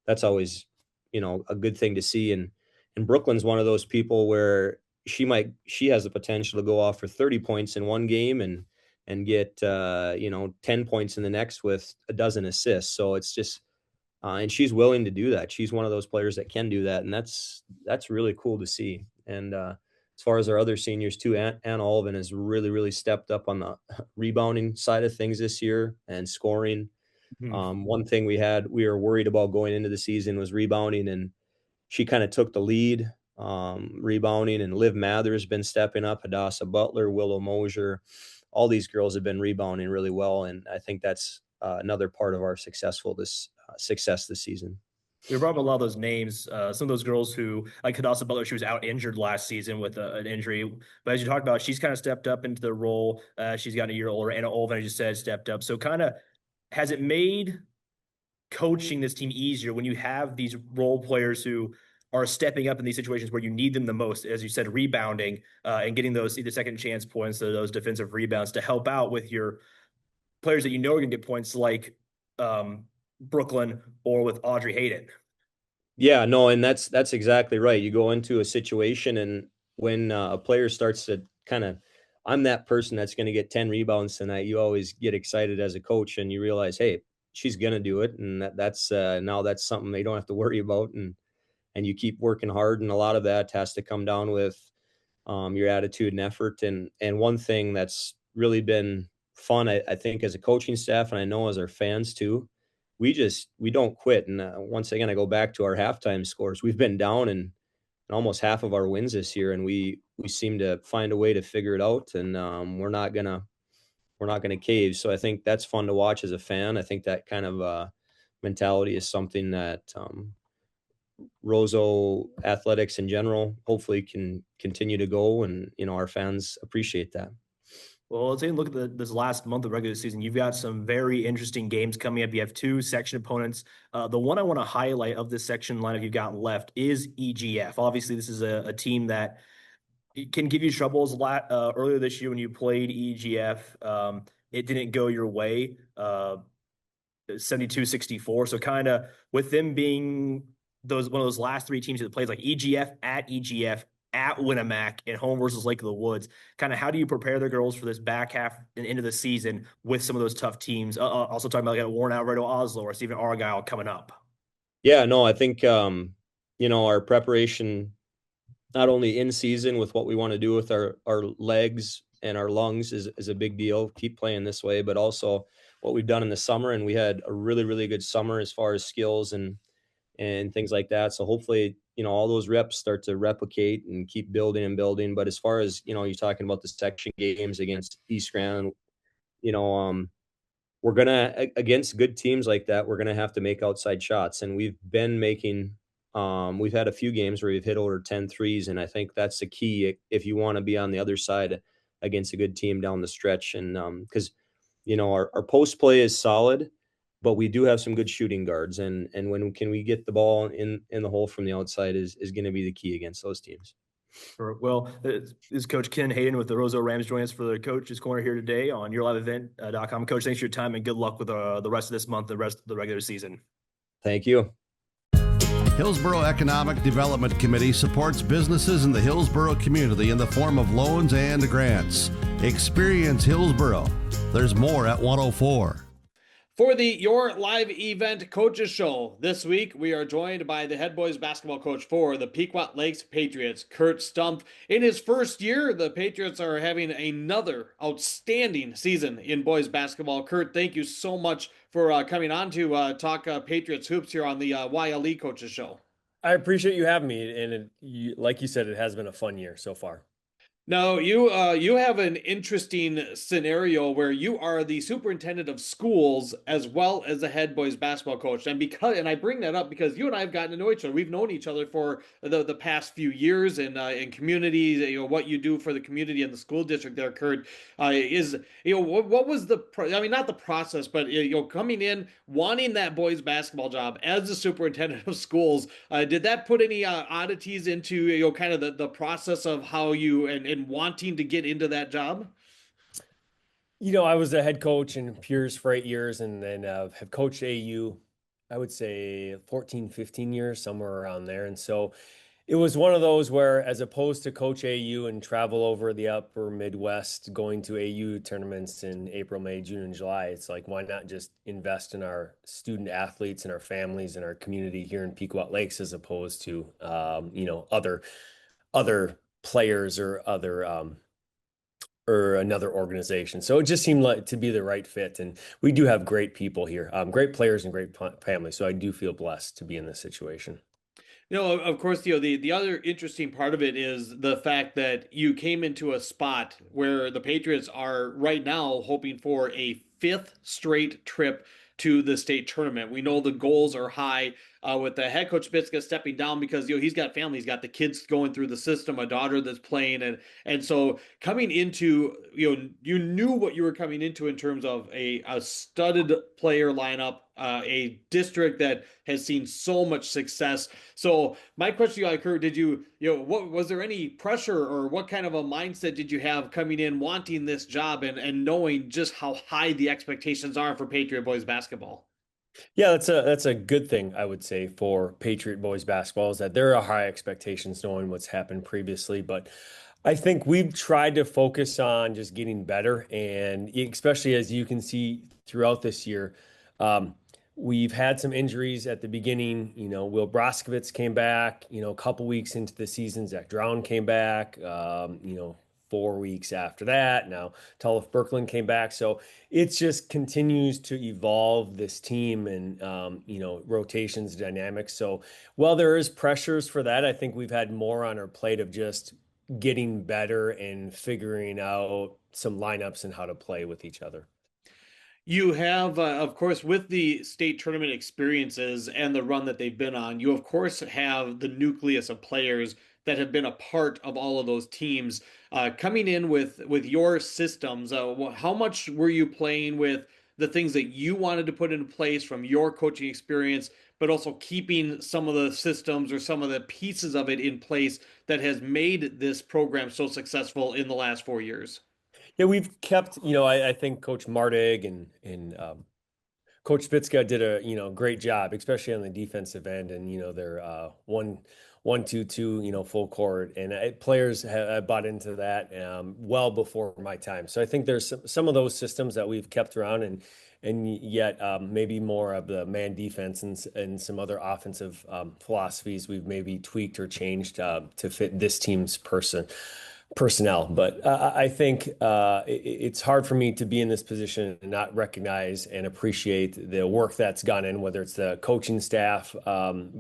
that's always a good thing to see. And Brooklyn's one of those people where she has the potential to go off for 30 points in one game and get 10 points in the next with a dozen assists. So it's just and she's willing to do that. She's one of those players that can do that, and that's really cool to see. And as far as our other seniors too, Anna Olvin has really stepped up on the rebounding side of things this year and scoring. One thing we were worried about going into the season was rebounding, and she kind of took the lead rebounding, and Liv Mather has been stepping up, Hadassah Butler, Willow Mosier. All these girls have been rebounding really well, and I think that's another part of our success this season. We brought up a lot of those names. Some of those girls who, like Hadassah Butler, she was out injured last season with an injury. But as you talked about, she's kind of stepped up into the role. She's gotten a year older. Anna Olvin, as you said, stepped up. So kind of, has it made coaching this team easier when you have these role players who are stepping up in these situations where you need them the most, as you said, rebounding and getting those either second chance points or those defensive rebounds to help out with your players that you know are going to get points, like Brooklyn or with Audrey Hayden? Yeah, no, and that's exactly right. You go into a situation, and when a player starts to I'm that person that's going to get 10 rebounds tonight, you always get excited as a coach, and you realize, hey, she's going to do it. And that's now that's something they don't have to worry about. And you keep working hard. And a lot of that has to come down with your attitude and effort. And one thing that's really been fun, I think, as a coaching staff, and I know as our fans too, we don't quit. And once again, I go back to our halftime scores. We've been down in almost half of our wins this year, and we seem to find a way to figure it out. And we're not gonna cave. So I think that's fun to watch as a fan. I think that kind of mentality is something that Roseau athletics in general hopefully can continue to go, and our fans appreciate that. Well, let's take a look at this last month of regular season. You've got some very interesting games coming up. You have two section opponents. The one I want to highlight of this section lineup you've got left is EGF. Obviously, this is a team that can give you troubles a lot. Earlier this year when you played EGF, it didn't go your way, 72-64. So kind of with them being one of those last three teams that plays, like EGF, at Winnemac, and home versus Lake of the Woods, kind of how do you prepare the girls for this back half and into the season with some of those tough teams? Also talking about like a worn out Rideau Oslo or Stephen Argyle coming up. Yeah, no, I think, our preparation, not only in season with what we want to do with our legs and our lungs is a big deal. Keep playing this way, but also what we've done in the summer, and we had a really, really good summer as far as skills and things like that. So hopefully, all those reps start to replicate and keep building and building. But as far as, you're talking about the section games against East Grand, we're gonna, against good teams like that, we're gonna have to make outside shots. And we've been making, we've had a few games where we've hit over 10 threes. And I think that's the key if you want to be on the other side against a good team down the stretch. And because, our post play is solid, but we do have some good shooting guards. And when can we get the ball in the hole from the outside is going to be the key against those teams. Sure. Well, this is Coach Ken Hayden with the Roseau Rams joining us for the Coach's Corner here today on YourLiveEvent.com. Coach, thanks for your time and good luck with the rest of this month, the rest of the regular season. Thank you. Hillsborough Economic Development Committee supports businesses in the Hillsborough community in the form of loans and grants. Experience Hillsborough. There's more at 104. For the Your Live Event Coaches Show this week, we are joined by the head boys basketball coach for the Pequot Lakes Patriots, Kurt Stumpf. In his first year, the Patriots are having another outstanding season in boys basketball. Kurt, thank you so much for coming on to talk Patriots hoops here on the YLE Coaches Show. I appreciate you having me, and like you said, it has been a fun year so far. Now, you have an interesting scenario where you are the superintendent of schools as well as the head boys basketball coach. And I bring that up because you and I have gotten to know each other. We've known each other for the past few years in community, what you do for the community and the school district there, Kurt, what was not the process, but coming in, wanting that boys basketball job as the superintendent of schools, did that put any oddities into, kind of the process of how you and wanting to get into that job? I was a head coach in Piers for 8 years and then have coached AU, I would say 14, 15 years, somewhere around there. And so it was one of those where, as opposed to coach AU and travel over the upper Midwest, going to AU tournaments in April, May, June, and July, it's like, why not just invest in our student athletes and our families and our community here in Pequot Lakes, as opposed to, other players or another organization. So it just seemed like to be the right fit. And we do have great people here, great players and great families. So I do feel blessed to be in this situation. Of course, the other interesting part of it is the fact that you came into a spot where the Patriots are right now hoping for a 5th straight trip to the state tournament. We know the goals are high with the head coach Spitzka stepping down because he's got family, he's got the kids going through the system, a daughter that's playing, and so coming into you knew what you were coming into in terms of a studded player lineup, a district that has seen so much success. So my question to you, Kurt, what was there any pressure or what kind of a mindset did you have coming in wanting this job and knowing just how high the expectations are for Patriot boys basketball? Yeah, that's a good thing, I would say, for Patriot boys basketball, is that there are high expectations knowing what's happened previously. But I think we've tried to focus on just getting better. And especially as you can see throughout this year, we've had some injuries at the beginning. Will Broskovitz came back, a couple weeks into the season. Zach Drown came back, 4 weeks after that. Now Tulloch Birkeland came back. So it just continues to evolve, this team, and, rotations, dynamics. So while there is pressures for that, I think we've had more on our plate of just getting better and figuring out some lineups and how to play with each other. You have, of course, with the state tournament experiences and the run that they've been on, you, of course, have the nucleus of players that have been a part of all of those teams. Coming in with your systems, how much were you playing with the things that you wanted to put into place from your coaching experience, but also keeping some of the systems or some of the pieces of it in place that has made this program so successful in the last 4 years? Yeah, we've kept, I think Coach Mardig and Coach Spitzka did a, great job, especially on the defensive end. And, they're 1-2-2, full court. And players have bought into that well before my time. So I think there's some of those systems that we've kept around, and yet maybe more of the man defense and some other offensive philosophies we've maybe tweaked or changed to fit this team's person. personnel. But I think it's hard for me to be in this position and not recognize and appreciate the work that's gone in, whether it's the coaching staff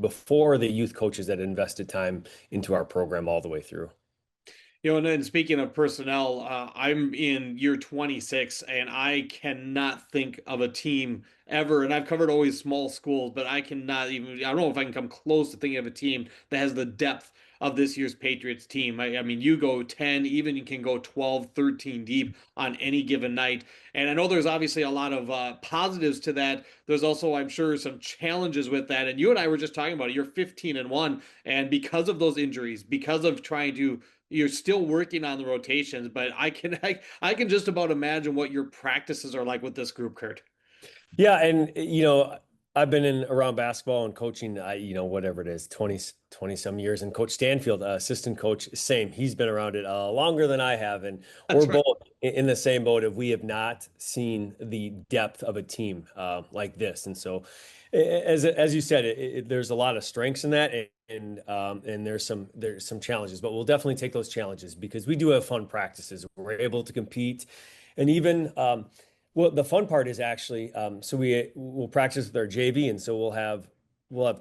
before the youth coaches that invested time into our program all the way through. And then speaking of personnel, I'm in year 26 and I cannot think of a team ever, and I've covered always small schools, but I cannot even, I don't know if I can come close to thinking of a team that has the depth of this year's Patriots team. I mean, you go 10, even you can go 12, 13 deep on any given night. And I know there's obviously a lot of positives to that. There's also, I'm sure, some challenges with that. And you and I were just talking about it. You're 15-1. And because of those injuries, because of trying to, you're still working on the rotations, but I can just about imagine what your practices are like with this group, Kurt. Yeah, and I've been in around basketball and coaching, whatever it is, 20 some years. And Coach Stanfield, assistant coach, same. He's been around it longer than I have. And we're both in the same boat if we have not seen the depth of a team like this. And so, as you said, there's a lot of strengths in that. And there's some challenges, but we'll definitely take those challenges because we do have fun practices. We're able to compete. And even well, the fun part is actually, so we'll practice with our JV, and so we'll have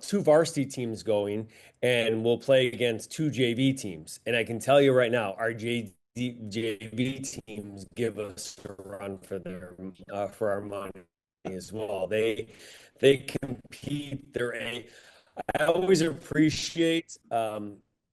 2 varsity teams going, and we'll play against 2 JV teams. And I can tell you right now, our JV teams give us a run for our money as well. They compete. I always appreciate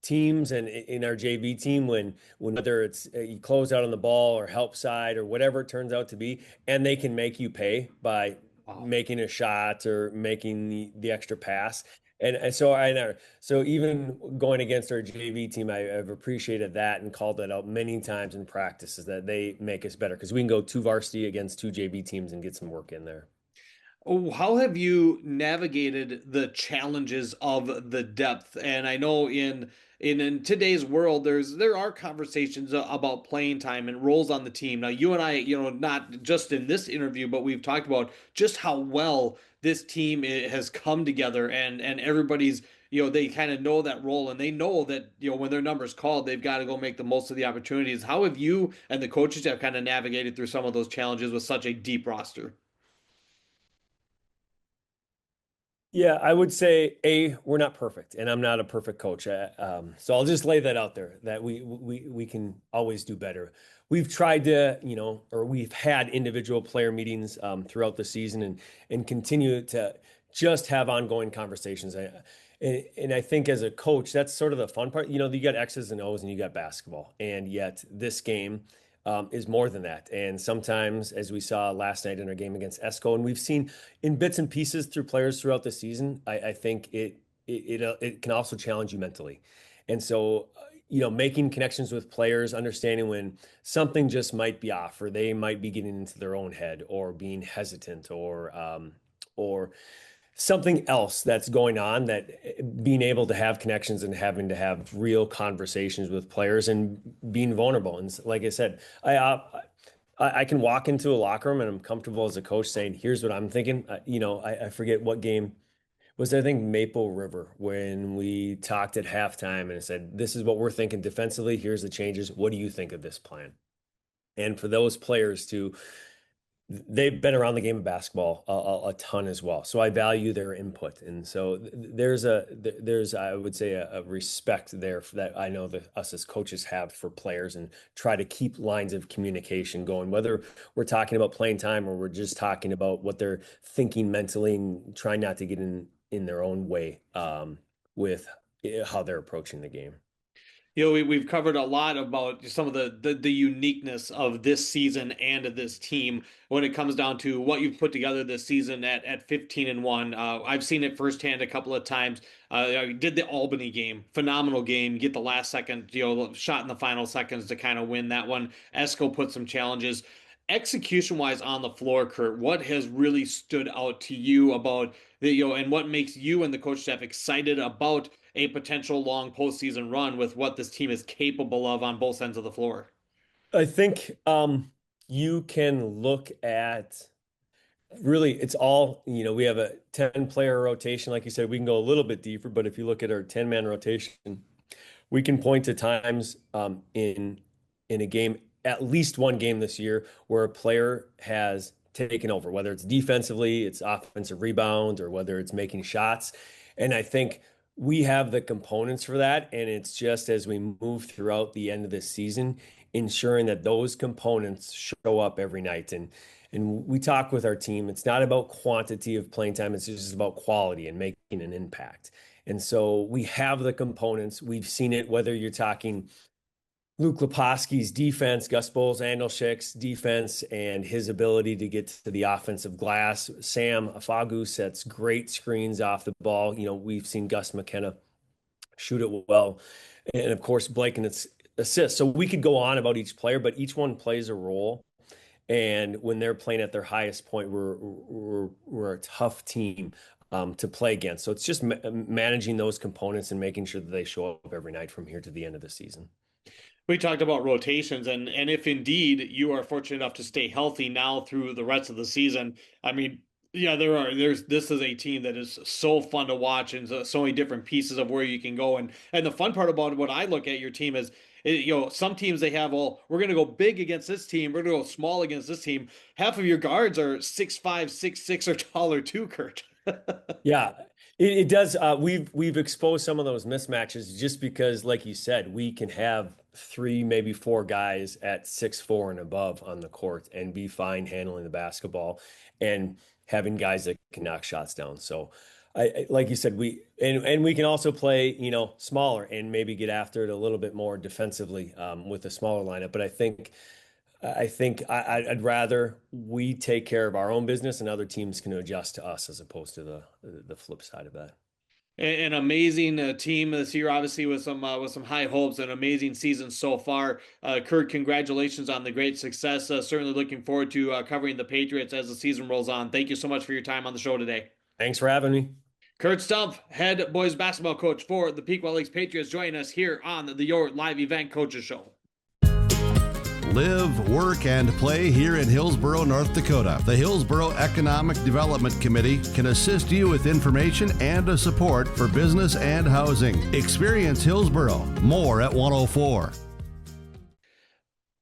teams and in our JV team when whether it's you close out on the ball or help side or whatever it turns out to be, and they can make you pay by making a shot or making the extra pass. And so so even going against our JV team, I've appreciated that and called that out many times in practices that they make us better because we can go 2 varsity against 2 JV teams and get some work in there. Oh, how have you navigated the challenges of the depth? And I know in today's world, there are conversations about playing time and roles on the team. Now, you and I, not just in this interview, but we've talked about just how well this team has come together, and everybody's, they kind of know that role, and they know that when their number's called, they've got to go make the most of the opportunities. How have you and the coaches have kind of navigated through some of those challenges with such a deep roster? Yeah, I would say we're not perfect, and I'm not a perfect coach. So I'll just lay that out there that we can always do better. We've tried to, or we've had individual player meetings throughout the season and continue to just have ongoing conversations. And I think as a coach, that's sort of the fun part. You got X's and O's and you got basketball, and yet this game is more than that. And sometimes, as we saw last night in our game against Esco, and we've seen in bits and pieces through players throughout the season, I think it can also challenge you mentally. And so, making connections with players, understanding when something just might be off, or they might be getting into their own head, or being hesitant, or something else that's going on, that being able to have connections and having to have real conversations with players and being vulnerable. And like I said, I can walk into a locker room and I'm comfortable as a coach saying, here's what I'm thinking. I forget what game was there, I think Maple River, when we talked at halftime and I said, this is what we're thinking defensively. Here's the changes. What do you think of this plan? And for those players they've been around the game of basketball a ton as well. So I value their input. And so there's I would say a respect there that I know that us as coaches have for players, and try to keep lines of communication going, whether we're talking about playing time or we're just talking about what they're thinking mentally, and trying not to get in their own way with how they're approaching the game. We've covered a lot about some of the uniqueness of this season and of this team when it comes down to what you've put together this season at 15-1. I've seen it firsthand a couple of times. I did the Albany game, phenomenal game. Get the last second, shot in the final seconds to kind of win that one. Esco put some challenges. Execution-wise on the floor, Kurt, what has really stood out to you about and what makes you and the coach staff excited about a potential long postseason run with what this team is capable of on both ends of the floor? I think you can look at, really, it's all, we have a 10-player rotation. Like you said, we can go a little bit deeper, but if you look at our 10-man rotation, we can point to times in in a game, at least one game this year, where a player has taken over, whether it's defensively, it's offensive rebounds, or whether it's making shots. And I think we have the components for that. And it's just as we move throughout the end of this season, ensuring that those components show up every night. And we talk with our team, it's not about quantity of playing time, it's just about quality and making an impact. And so we have the components. We've seen it, whether you're talking Luke Leposki's defense, Gus Bowles-Andolchik's defense, and his ability to get to the offensive glass. Sam Afagu sets great screens off the ball. We've seen Gus McKenna shoot it well. And of course, Blake and its assists. So we could go on about each player, but each one plays a role. And when they're playing at their highest point, we're a tough team to play against. So it's just managing those components and making sure that they show up every night from here to the end of the season. We talked about rotations, and if indeed you are fortunate enough to stay healthy now through the rest of the season, I mean, yeah, this is a team that is so fun to watch, and so many different pieces of where you can go. And the fun part about what I look at your team is, some teams they have, we're going to go big against this team, we're going to go small against this team. Half of your guards are 6'5", 6'6", or taller too, Kurt. Yeah, it does. We've exposed some of those mismatches just because, like you said, we can have 3, maybe 4 guys at 6'4" and above on the court and be fine handling the basketball and having guys that can knock shots down. So I like you said, we can also play, smaller and maybe get after it a little bit more defensively with a smaller lineup. But I think I'd rather we take care of our own business and other teams can adjust to us as opposed to the flip side of that. An amazing team this year, obviously with some high hopes, an amazing season so far. Kurt, congratulations on the great success. Certainly looking forward to covering the Patriots as the season rolls on. Thank you so much for your time on the show today. Thanks for having me. Kurt Stumpf, head boys basketball coach for the Pequot Lakes Patriots, joining us here on the Your Live Event Coaches Show. Live, work, and play here in Hillsborough, North Dakota. The Hillsborough Economic Development Committee can assist you with information and support for business and housing. Experience Hillsborough. More at 104.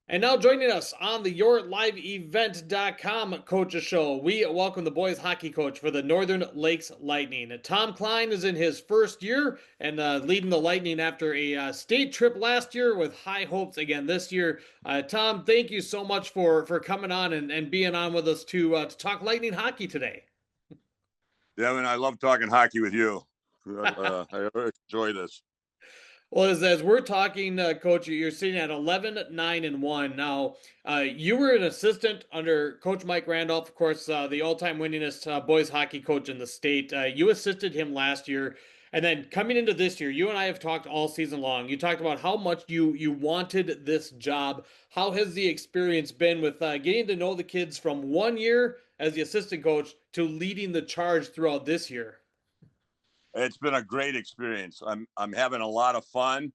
And now joining us on the YourLiveEvent.com Coaches Show, we welcome the boys hockey coach for the Northern Lakes Lightning. Tom Klein is in his first year and leading the Lightning after a state trip last year with high hopes again this year. Tom, thank you so much for coming on and being on with us to talk Lightning hockey today. Devin, I love talking hockey with you. I enjoy this. Well, as we're talking, Coach, you're sitting at 11-9-1 now. You were an assistant under Coach Mike Randolph, of course, the all-time winningest boys hockey coach in the state. You assisted him last year, and then coming into this year, you and I have talked all season long. You talked about how much you wanted this job. How has the experience been with getting to know the kids from 1 year as the assistant coach to leading the charge throughout this year? It's been a great experience. I'm having a lot of fun.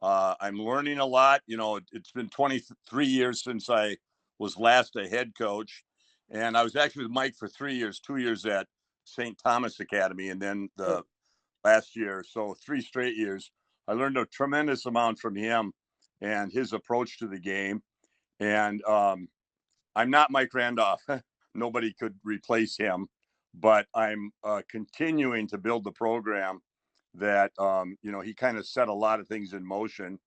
I'm learning a lot. It's been 23 years since I was last a head coach, and I was actually with Mike for 3 years, 2 years at St. Thomas Academy, and then the last year, so 3 straight years. I learned a tremendous amount from him and his approach to the game. And I'm not Mike Randolph. Nobody could replace him. But I'm continuing to build the program that, he kind of set a lot of things in motion.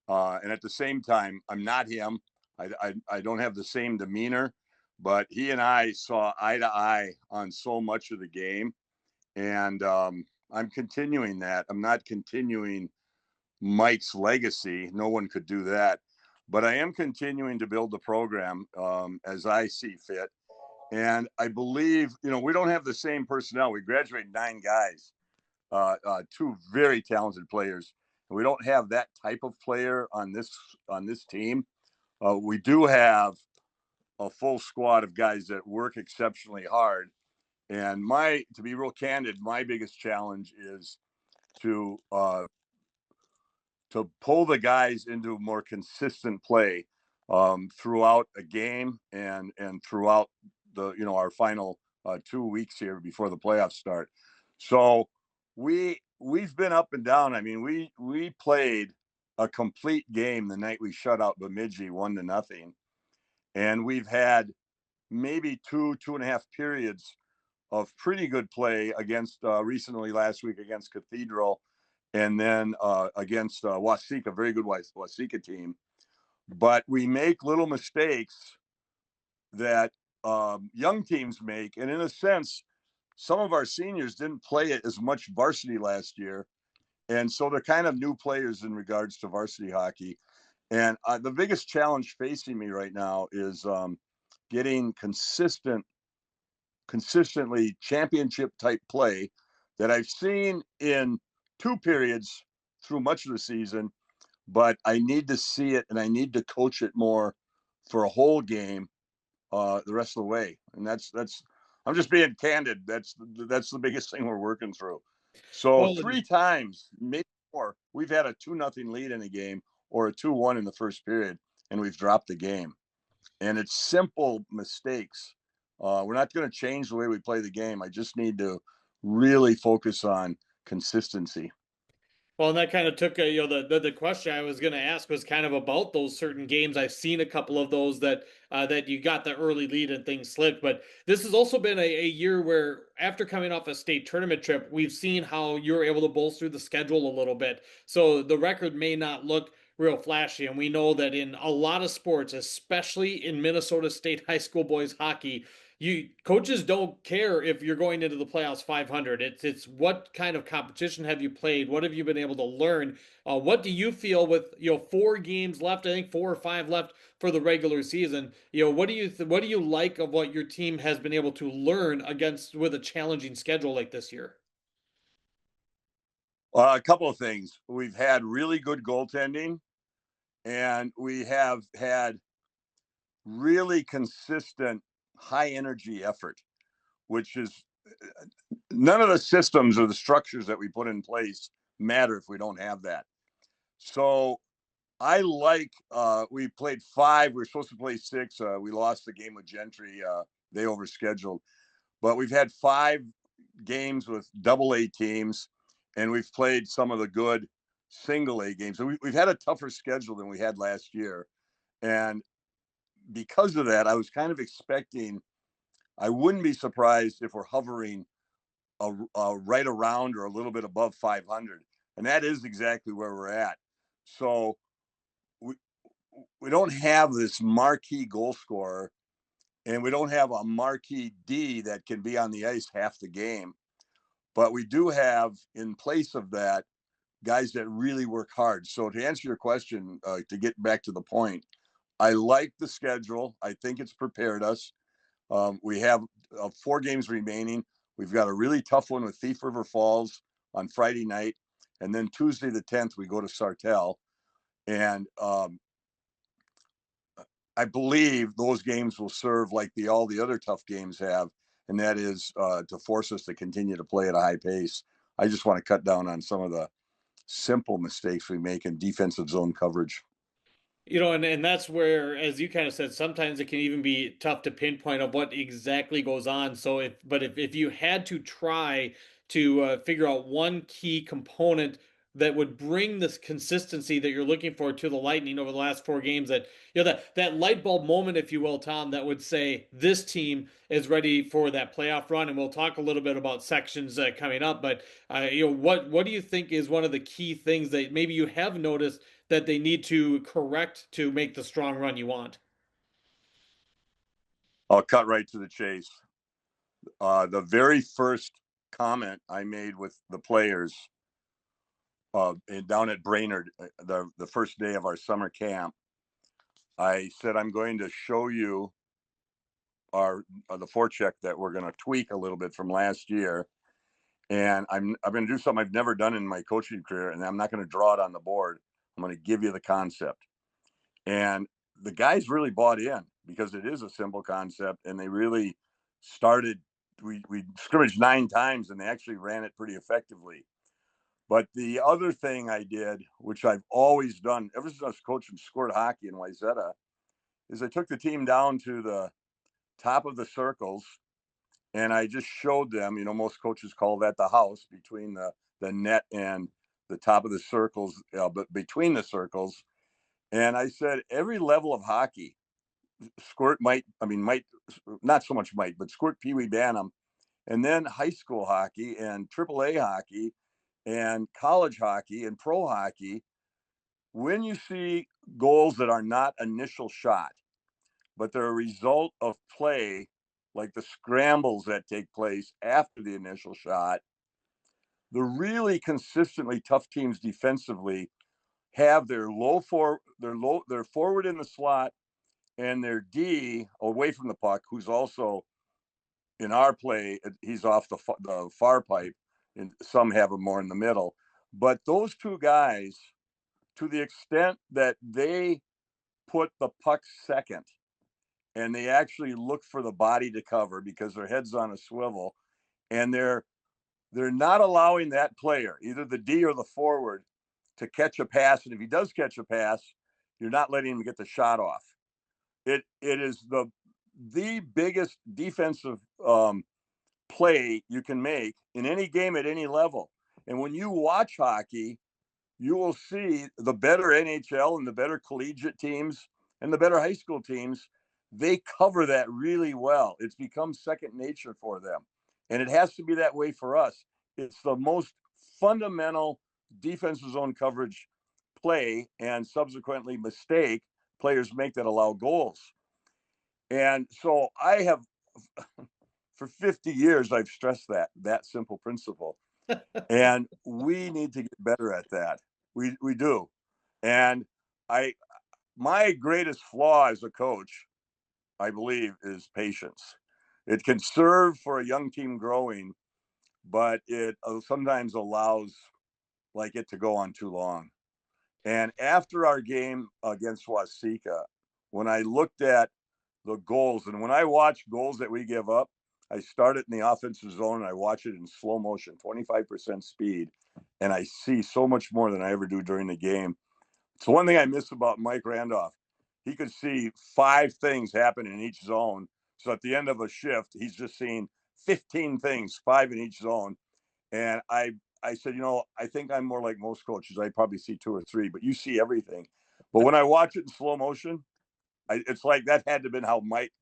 And at the same time, I'm not him. I don't have the same demeanor, but he and I saw eye to eye on so much of the game. And I'm continuing that. I'm not continuing Mike's legacy. No one could do that. But I am continuing to build the program as I see fit. And I believe, we don't have the same personnel. We graduated 9 guys, 2 very talented players. And we don't have that type of player on this team. We do have a full squad of guys that work exceptionally hard. And to be real candid, my biggest challenge is to pull the guys into more consistent play throughout a game and throughout our final 2 weeks here before the playoffs start. So we've been up and down. I mean, we played a complete game the night we shut out Bemidji 1-0. And we've had maybe 2.5 periods of pretty good play against recently last week against Cathedral, and then against Waseca, very good Waseca team. But we make little mistakes that young teams make. And in a sense, some of our seniors didn't play it as much varsity last year. And so they're kind of new players in regards to varsity hockey. And the biggest challenge facing me right now is getting consistently championship type play that I've seen in 2 periods through much of the season, but I need to see it and I need to coach it more for a whole game the rest of the way. And that's I'm just being candid. That's the biggest thing we're working through. So Well, 3 times, maybe more, we've had a 2-0 lead in a game or a 2-1 in the first period, and we've dropped the game. And it's simple mistakes. We're not going to change the way we play the game. I just need to really focus on consistency. Well, and that kind of took the question I was going to ask was kind of about those certain games. I've seen a couple of those that you got the early lead and things slipped, but this has also been a year where after coming off a state tournament trip, we've seen how you're able to bolster the schedule a little bit. So the record may not look real flashy, and we know that in a lot of sports, especially in Minnesota State high school boys hockey, coaches don't care if you're going into the playoffs 500. It's what kind of competition have you played? What have you been able to learn? What do you feel with 4 games left? I think 4 or 5 left for the regular season. What do you like of what your team has been able to learn with a challenging schedule like this year? A couple of things. We've had really good goaltending, and we have had really consistent high energy effort, which is none of the systems or the structures that we put in place matter if we don't have that. So I like we played 5. We were supposed to play 6. We lost the game with Gentry. They overscheduled, but we've had 5 games with AA teams, and we've played some of the good single A games. So we've had a tougher schedule than we had last year, and because of that, I was kind of expecting. I wouldn't be surprised if we're hovering right around or a little bit above 500, and that is exactly where we're at. So we don't have this marquee goal scorer, and we don't have a marquee D that can be on the ice half the game, but we do have, in place of that, guys that really work hard. So to answer your question, to get back to the point, I like the schedule. I think it's prepared us. We have 4 games remaining. We've got a really tough one with Thief River Falls on Friday night. And then Tuesday the 10th, we go to Sartell. And I believe those games will serve like all the other tough games have. And that is to force us to continue to play at a high pace. I just want to cut down on some of the simple mistakes we make in defensive zone coverage. And that's where, as you kind of said, sometimes it can even be tough to pinpoint of what exactly goes on. So if you had to try to figure out one key component that would bring this consistency that you're looking for to the Lightning over the last 4 games, that light bulb moment, if you will, Tom, that would say this team is ready for that playoff run. And we'll talk a little bit about sections coming up. But what do you think is one of the key things that maybe you have noticed that they need to correct to make the strong run you want? I'll cut right to the chase. The very first comment I made with the players down at Brainerd, the first day of our summer camp, I said, I'm going to show you the forecheck that we're going to tweak a little bit from last year. And I'm going to do something I've never done in my coaching career, and I'm not going to draw it on the board. I'm going to give you the concept. And the guys really bought in because it is a simple concept, and they really started. We scrimmaged 9 times, and they actually ran it pretty effectively. But the other thing I did, which I've always done ever since I was coaching scored hockey in Wayzata, is I took the team down to the top of the circles, and I just showed them. Most coaches call that the house between the net and the top of the circles, but between the circles. And I said, every level of hockey, squirt might not so much might, but squirt, peewee, bantam, and then high school hockey and AAA hockey and college hockey and pro hockey. When you see goals that are not initial shot, but they're a result of play, like the scrambles that take place after the initial shot, the really consistently tough teams defensively have their their forward in the slot and their D away from the puck, who's also in our play, he's off the far pipe, and some have him more in the middle. But those two guys, to the extent that they put the puck second and they actually look for the body to cover because their head's on a swivel, and they're not allowing that player, either the D or the forward, to catch a pass. And if he does catch a pass, you're not letting him get the shot off. It is the biggest defensive play you can make in any game at any level. And when you watch hockey, you will see the better NHL and the better collegiate teams and the better high school teams, they cover that really well. It's become second nature for them. And it has to be that way for us. It's the most fundamental defensive zone coverage play and subsequently mistake players make that allow goals. And so I have, for 50 years, I've stressed that simple principle. And we need to get better at that. We do. And my greatest flaw as a coach, I believe, is patience. It can serve for a young team growing, but it sometimes allows it to go on too long. And after our game against Waseca, when I looked at the goals, and when I watch goals that we give up, I start it in the offensive zone and I watch it in slow motion, 25% speed, and I see so much more than I ever do during the game. It's one thing I miss about Mike Randolph. He could see 5 things happen in each zone. So at the end of a shift, he's just seeing 15 things, 5 in each zone. And I said, I think I'm more like most coaches. I probably see 2 or 3, but you see everything. But when I watch it in slow motion, it's like that had to have been how Mike,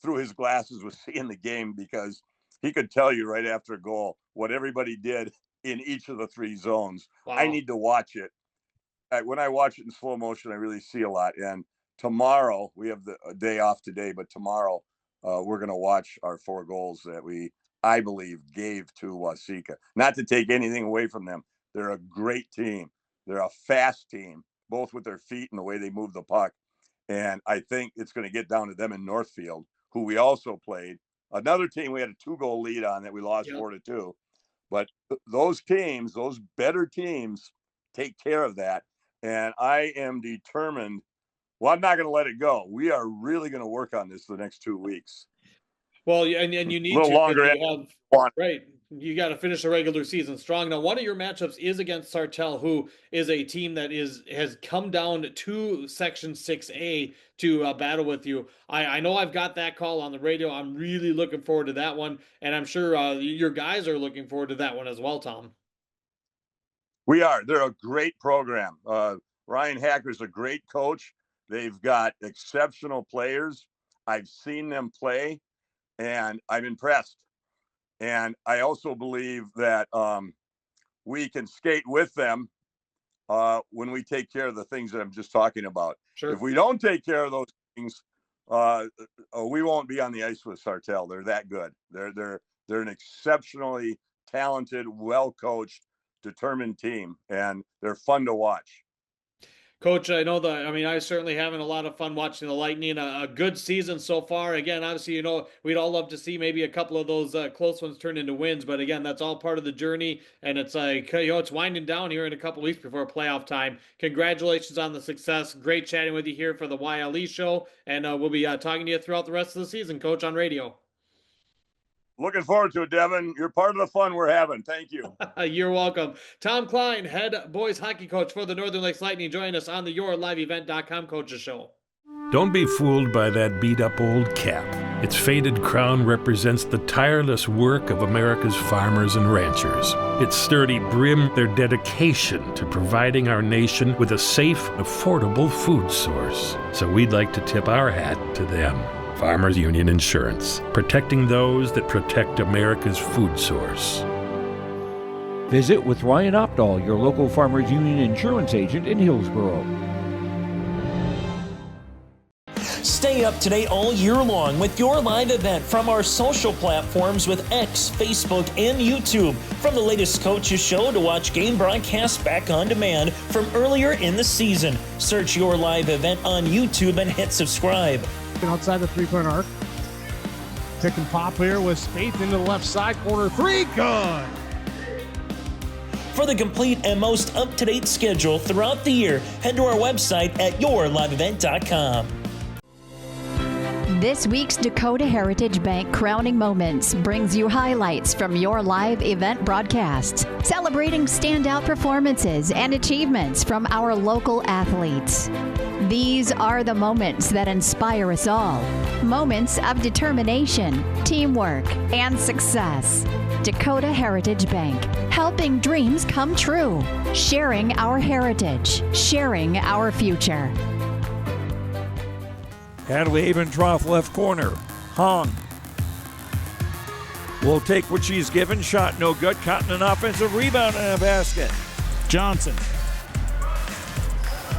through his glasses, was seeing the game, because he could tell you right after a goal what everybody did in each of the 3 zones. Wow. I need to watch it. When I watch it in slow motion, I really see a lot. And tomorrow, we have a day off today, but tomorrow we're going to watch our 4 goals that I believe, gave to Waseca. Not to take anything away from them. They're a great team. They're a fast team, both with their feet and the way they move the puck. And I think it's going to get down to them in Northfield, who we also played. Another team we had a 2-goal lead on that we lost 4-2. But those teams, those better teams, take care of that. And I am determined. Well, I'm not going to let it go. We are really going to work on this the next 2 weeks. Well, and you need a little to longer. Right. You got to finish the regular season strong. Now, one of your matchups is against Sartell, who is a team that has come down to Section 6A to battle with you. I know I've got that call on the radio. I'm really looking forward to that one, and I'm sure your guys are looking forward to that one as well, Tom. We are. They're a great program. Ryan Hacker's a great coach. They've got exceptional players. I've seen them play, and I'm impressed. And I also believe that we can skate with them when we take care of the things that I'm just talking about. Sure. If we don't take care of those things, we won't be on the ice with Sartell. They're that good. They're an exceptionally talented, well-coached, determined team, and they're fun to watch. Coach, I certainly having a lot of fun watching the Lightning. A good season so far. Again, obviously, we'd all love to see maybe a couple of those close ones turn into wins. But again, that's all part of the journey. And it's like, it's winding down here in a couple weeks before playoff time. Congratulations on the success. Great chatting with you here for the YLE show. And we'll be talking to you throughout the rest of the season, Coach, on radio. Looking forward to it, Devin. You're part of the fun we're having. Thank you. You're welcome. Tom Klein, head boys hockey coach for the Northern Lakes Lightning, join us on the YourLiveEvent.com Coaches Show. Don't be fooled by that beat-up old cap. Its faded crown represents the tireless work of America's farmers and ranchers. Its sturdy brim, their dedication to providing our nation with a safe, affordable food source. So we'd like to tip our hat to them. Farmers Union Insurance, protecting those that protect America's food source. Visit with Ryan Opdahl, your local Farmers Union Insurance agent in Hillsborough. Stay up to date all year long with your live event from our social platforms with X, Facebook, and YouTube. From the latest coaches show to watch game broadcasts back on demand from earlier in the season. Search your live event on YouTube and hit subscribe. Outside the three-point arc. Pick and pop here with Spaeth into the left side corner. Three, good. For the complete and most up-to-date schedule throughout the year, head to our website at yourliveevent.com. This week's Dakota Heritage Bank Crowning Moments brings you highlights from your live event broadcasts, celebrating standout performances and achievements from our local athletes. These are the moments that inspire us all. Moments of determination, teamwork, and success. Dakota Heritage Bank, helping dreams come true. Sharing our heritage, sharing our future. Hadley Haven trough left corner. Hong will take what she's given. Shot no good. Caught an offensive rebound and a basket. Johnson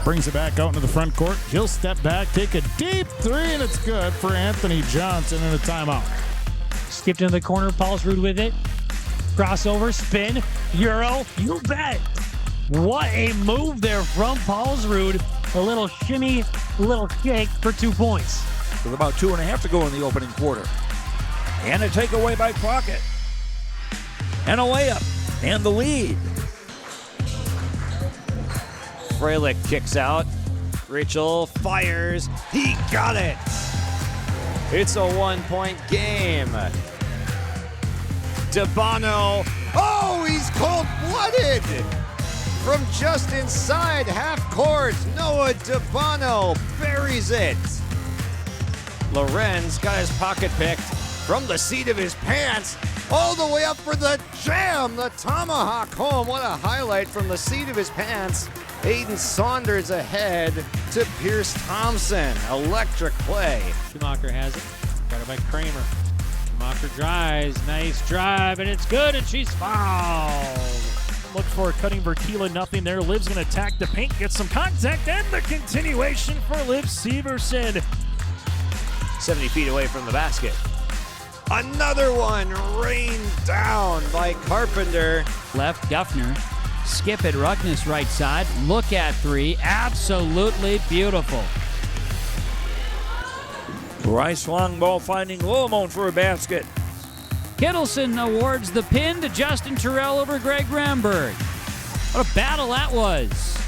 brings it back out into the front court. He'll step back, take a deep three, and it's good for Anthony Johnson in a timeout. Skipped into the corner. Paulsrud with it. Crossover, spin, Euro. You bet. What a move there from Paulsrud. A little shimmy, a little kick for 2 points. With about 2.5 to go in the opening quarter. And a takeaway by Crockett. And a layup. And the lead. Freilich kicks out. Burchill fires. He got it. It's a 1-point game. DeBono. Oh, he's cold-blooded. From just inside half court, Noah DeBono buries it. Lorenz got his pocket picked from the seat of his pants all the way up for the jam, the tomahawk home. What a highlight from the seat of his pants. Hayden Saunders ahead to Pierce Thompson. Electric play. Schumacher has it. Got it by Kramer. Schumacher drives. Nice drive, and it's good, and she's fouled. Look for cutting Vertila, nothing there. Liv's going to attack the paint, get some contact, and the continuation for Liv Severson. 70 feet away from the basket. Another one rained down by Carpenter. Left, Guffner. Skip it, Ruckness right side. Look at three. Absolutely beautiful. Rice long ball finding Lomone for a basket. Kittleson awards the pin to Justin Terrell over Greg Ramberg. What a battle that was.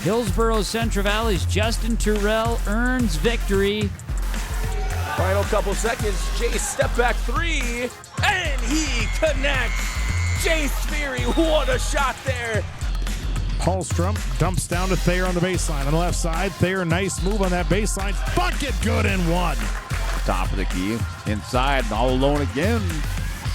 Hillsborough Central Valley's Justin Terrell earns victory. Final couple seconds, Jace step back three, and he connects. Jace Sperry, what a shot there. Hallstrom dumps down to Thayer on the baseline. On the left side, Thayer, nice move on that baseline. Bucket good and one. Top of the key, inside, all alone again.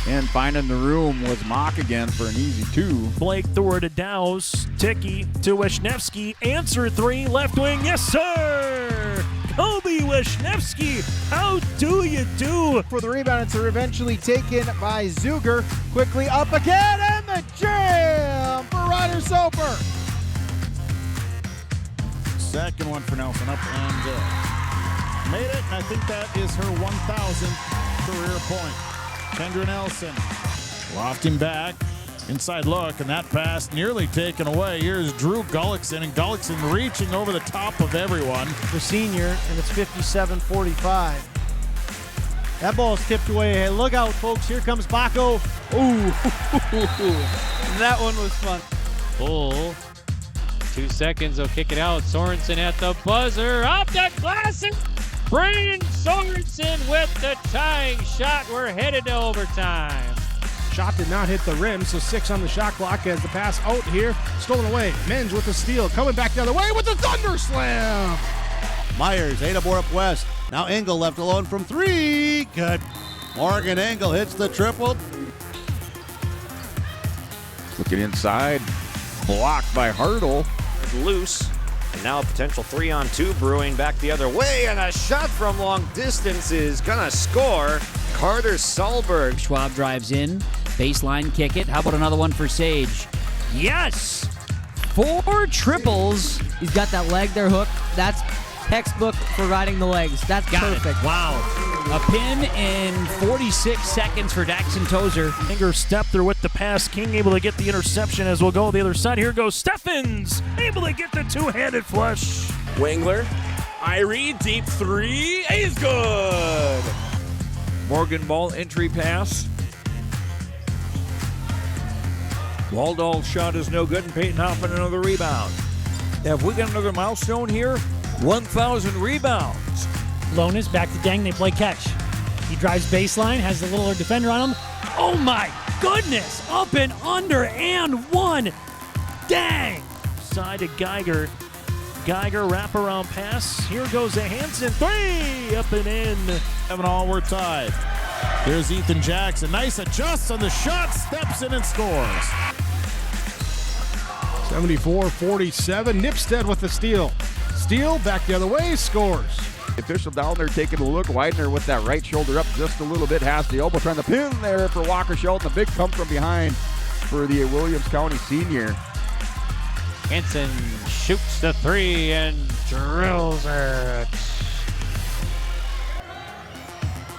And finding the room was Mock again for an easy two. Blake threw her to Dowse. Ticky to Wisniewski. Answer three, left wing, yes sir! Kobe Wisniewski, how do you do? For the rebound, it's eventually taken by Zuger. Quickly up again, and the jam for Ryder Soper. Second one for Nelson, up and made it, and I think that is her 1,000th career point. Kendra Nelson lofting back, inside look, and that pass nearly taken away. Here's Drew Gullickson, and Gullickson reaching over the top of everyone. The senior, and it's 57-45. That ball is tipped away. Hey, look out, folks. Here comes Baco. Ooh, that one was fun. Bull. 2 seconds, they'll kick it out. Sorensen at the buzzer. Up the glass, and Brandon Sorensen with the tying shot. We're headed to overtime. Shot did not hit the rim, so 6 on the shot clock as the pass out here. Stolen away. Minge with the steal. Coming back the other way with the thunder slam. Myers, Adabor up west. Now Engel left alone from 3. Good. Morgan Engel hits the triple. Looking inside. Blocked by Hartle. Loose. And now a potential 3-on-2 brewing back the other way. And a shot from long distance is going to score. Carter Solberg. Schwab drives in. Baseline kick it. How about another one for Sage? Yes! 4 triples. He's got that leg there, Hook. That's textbook for riding the legs. That's perfect. Wow. A pin in 46 seconds for Daxon Tozer. Finger stepped there with the pass. King able to get the interception as we'll go the other side. Here goes Steffens. Able to get the two-handed flush. Wangler. Irie, deep 3. He's good. Morgan ball entry pass. Waldall's shot is no good, and Peyton Hoffman another rebound. Have we got another milestone here? 1,000 rebounds. Lonis back to Deng. They play catch. He drives baseline, has the little defender on him. Oh my goodness! Up and under and one. Dang! Side to Geiger. Geiger wraparound pass. Here goes a Hanson 3. Up and in. 7-all, we're tied. There's Ethan Jackson. Nice adjust on the shot. Steps in and scores. 74-47. Nipstead with the steal. Steal back the other way. Scores. Official down there taking a look. Widener with that right shoulder up just a little bit. Has the elbow trying to pin there for Walker Shelton. A big come from behind for the Williams County senior. Hanson shoots the 3 and drills it.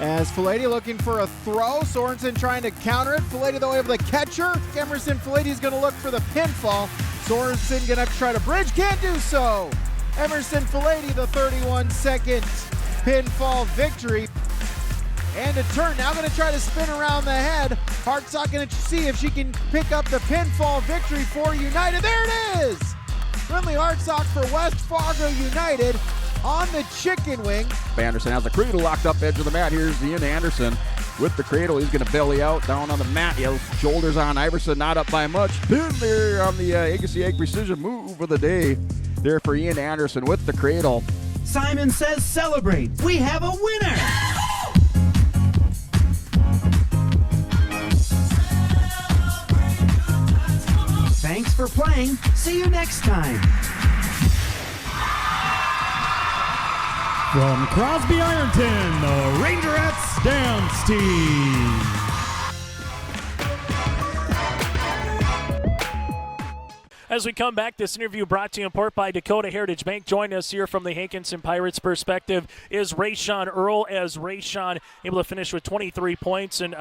As Fileti looking for a throw, Sorensen trying to counter it. Fileti though able to catch her. Emerson Fileti's going to look for the pinfall. Sorensen going to have to try to bridge, can't do so. Emerson Fileti, the 31-second pinfall victory. And a turn, now going to try to spin around the head. Hartsock going to see if she can pick up the pinfall victory for United. There it is! Brindley Hartsock for West Fargo United on the chicken wing. Anderson has the cradle locked up edge of the mat. Here's Ian Anderson with the cradle. He's going to belly out down on the mat. Shoulders on Iverson, not up by much. Pin there on the Agassi Egg Precision move of the day there for Ian Anderson with the cradle. Simon says celebrate. We have a winner. Thanks for playing. See you next time. From Crosby Ironton, the Rangerettes dance team. As we come back, this interview brought to you in part by Dakota Heritage Bank. Join us here from the Hankinson Pirates perspective is RaeShaun Earl, as RaeShaun able to finish with 23 points. And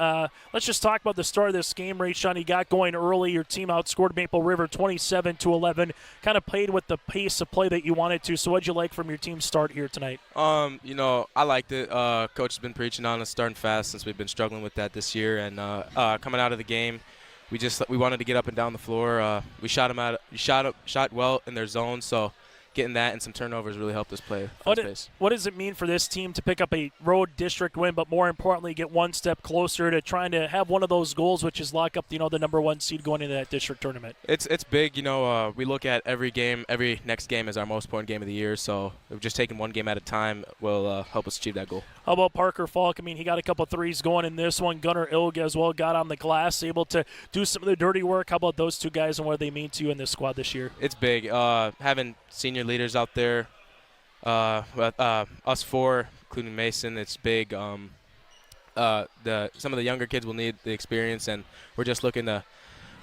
let's just talk about the start of this game, RaeShaun. You got going early. Your team outscored Maple River 27-11. Kind of played with the pace of play that you wanted to. So what'd you like from your team's start here tonight? I liked it. Coach has been preaching on us starting fast since we've been struggling with that this year. And coming out of the game, we wanted to get up and down the floor. We shot well in their zone, so getting that and some turnovers really helped us play. What does it mean for this team to pick up a road district win, but more importantly, get one step closer to trying to have one of those goals, which is lock up, the number 1 seed going into that district tournament? It's big. We look at every next game as our most important game of the year. So just taking one game at a time will help us achieve that goal. How about Parker Falk? He got a couple threes going in this one. Gunnar Ilg as well got on the glass, able to do some of the dirty work. How about those two guys and what they mean to you in this squad this year? It's big. Having senior leaders out there, us four, including Mason, it's big. Some of the younger kids will need the experience, and we're just looking to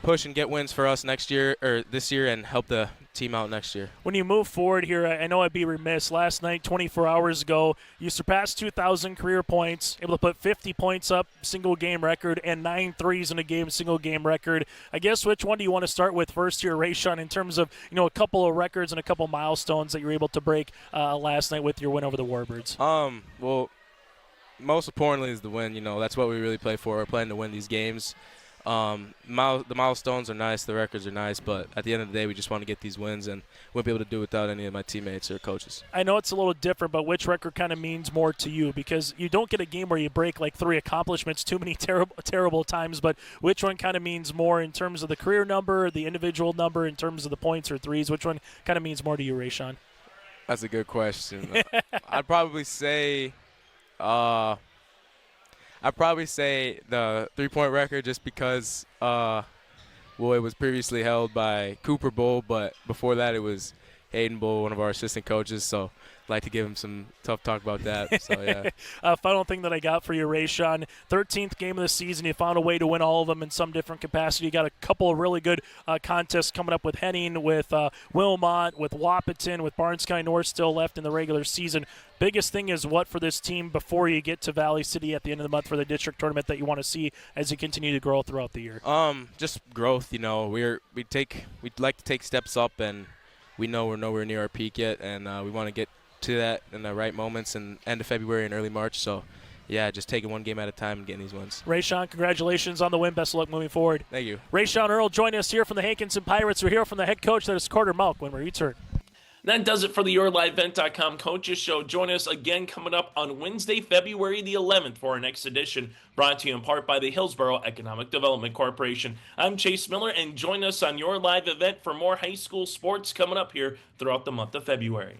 push and get wins for us this year and help the team out next year. When you move forward here, I know I'd be remiss. Last night, 24 hours ago, you surpassed 2,000 career points, able to put 50 points up, single game record, and 9 threes in a game, single game record. I guess which one do you want to start with first here, RaeShaun, in terms of a couple of records and a couple milestones that you were able to break last night with your win over the Warbirds? Well, most importantly is the win. That's what we really play for. We're playing to win these games. The milestones are nice, the records are nice, but at the end of the day, we just want to get these wins, and wouldn't be able to do it without any of my teammates or coaches. I know it's a little different, but which record kind of means more to you? Because you don't get a game where you break like 3 accomplishments too many terrible times, but which one kind of means more in terms of the career number, the individual number, in terms of the points or threes? Which one kind of means more to you, RaeShaun? That's a good question. I'd probably say the 3-point record, just because it was previously held by Cooper Bull, but before that it was Hayden Bull, one of our assistant coaches. So I'd like to give him some tough talk about that. So yeah. Final thing that I got for you, RaeShaun, 13th game of the season. You found a way to win all of them in some different capacity. You got a couple of really good contests coming up with Henning, with Wilmot, with Wahpeton, with Barnes County North still left in the regular season. Biggest thing is what for this team before you get to Valley City at the end of the month for the district tournament that you want to see as you continue to grow throughout the year? Just growth. You know, we'd like to take steps up, and we know we're nowhere near our peak yet, and we want to get to that in the right moments and end of February and early March. So yeah, just taking one game at a time and getting these wins. RaeShaun, congratulations on the win. Best of luck moving forward. Thank you. RaeShaun Earl joining us here from the Hankinson Pirates. We're here from the head coach, that is Carter Malk, when we return. That does it for the YourLiveEvent.com Coaches Show. Join us again coming up on Wednesday, February the 11th for our next edition, brought to you in part by the Hillsborough Economic Development Corporation. I'm Chase Miller, and join us on Your Live Event for more high school sports coming up here throughout the month of February.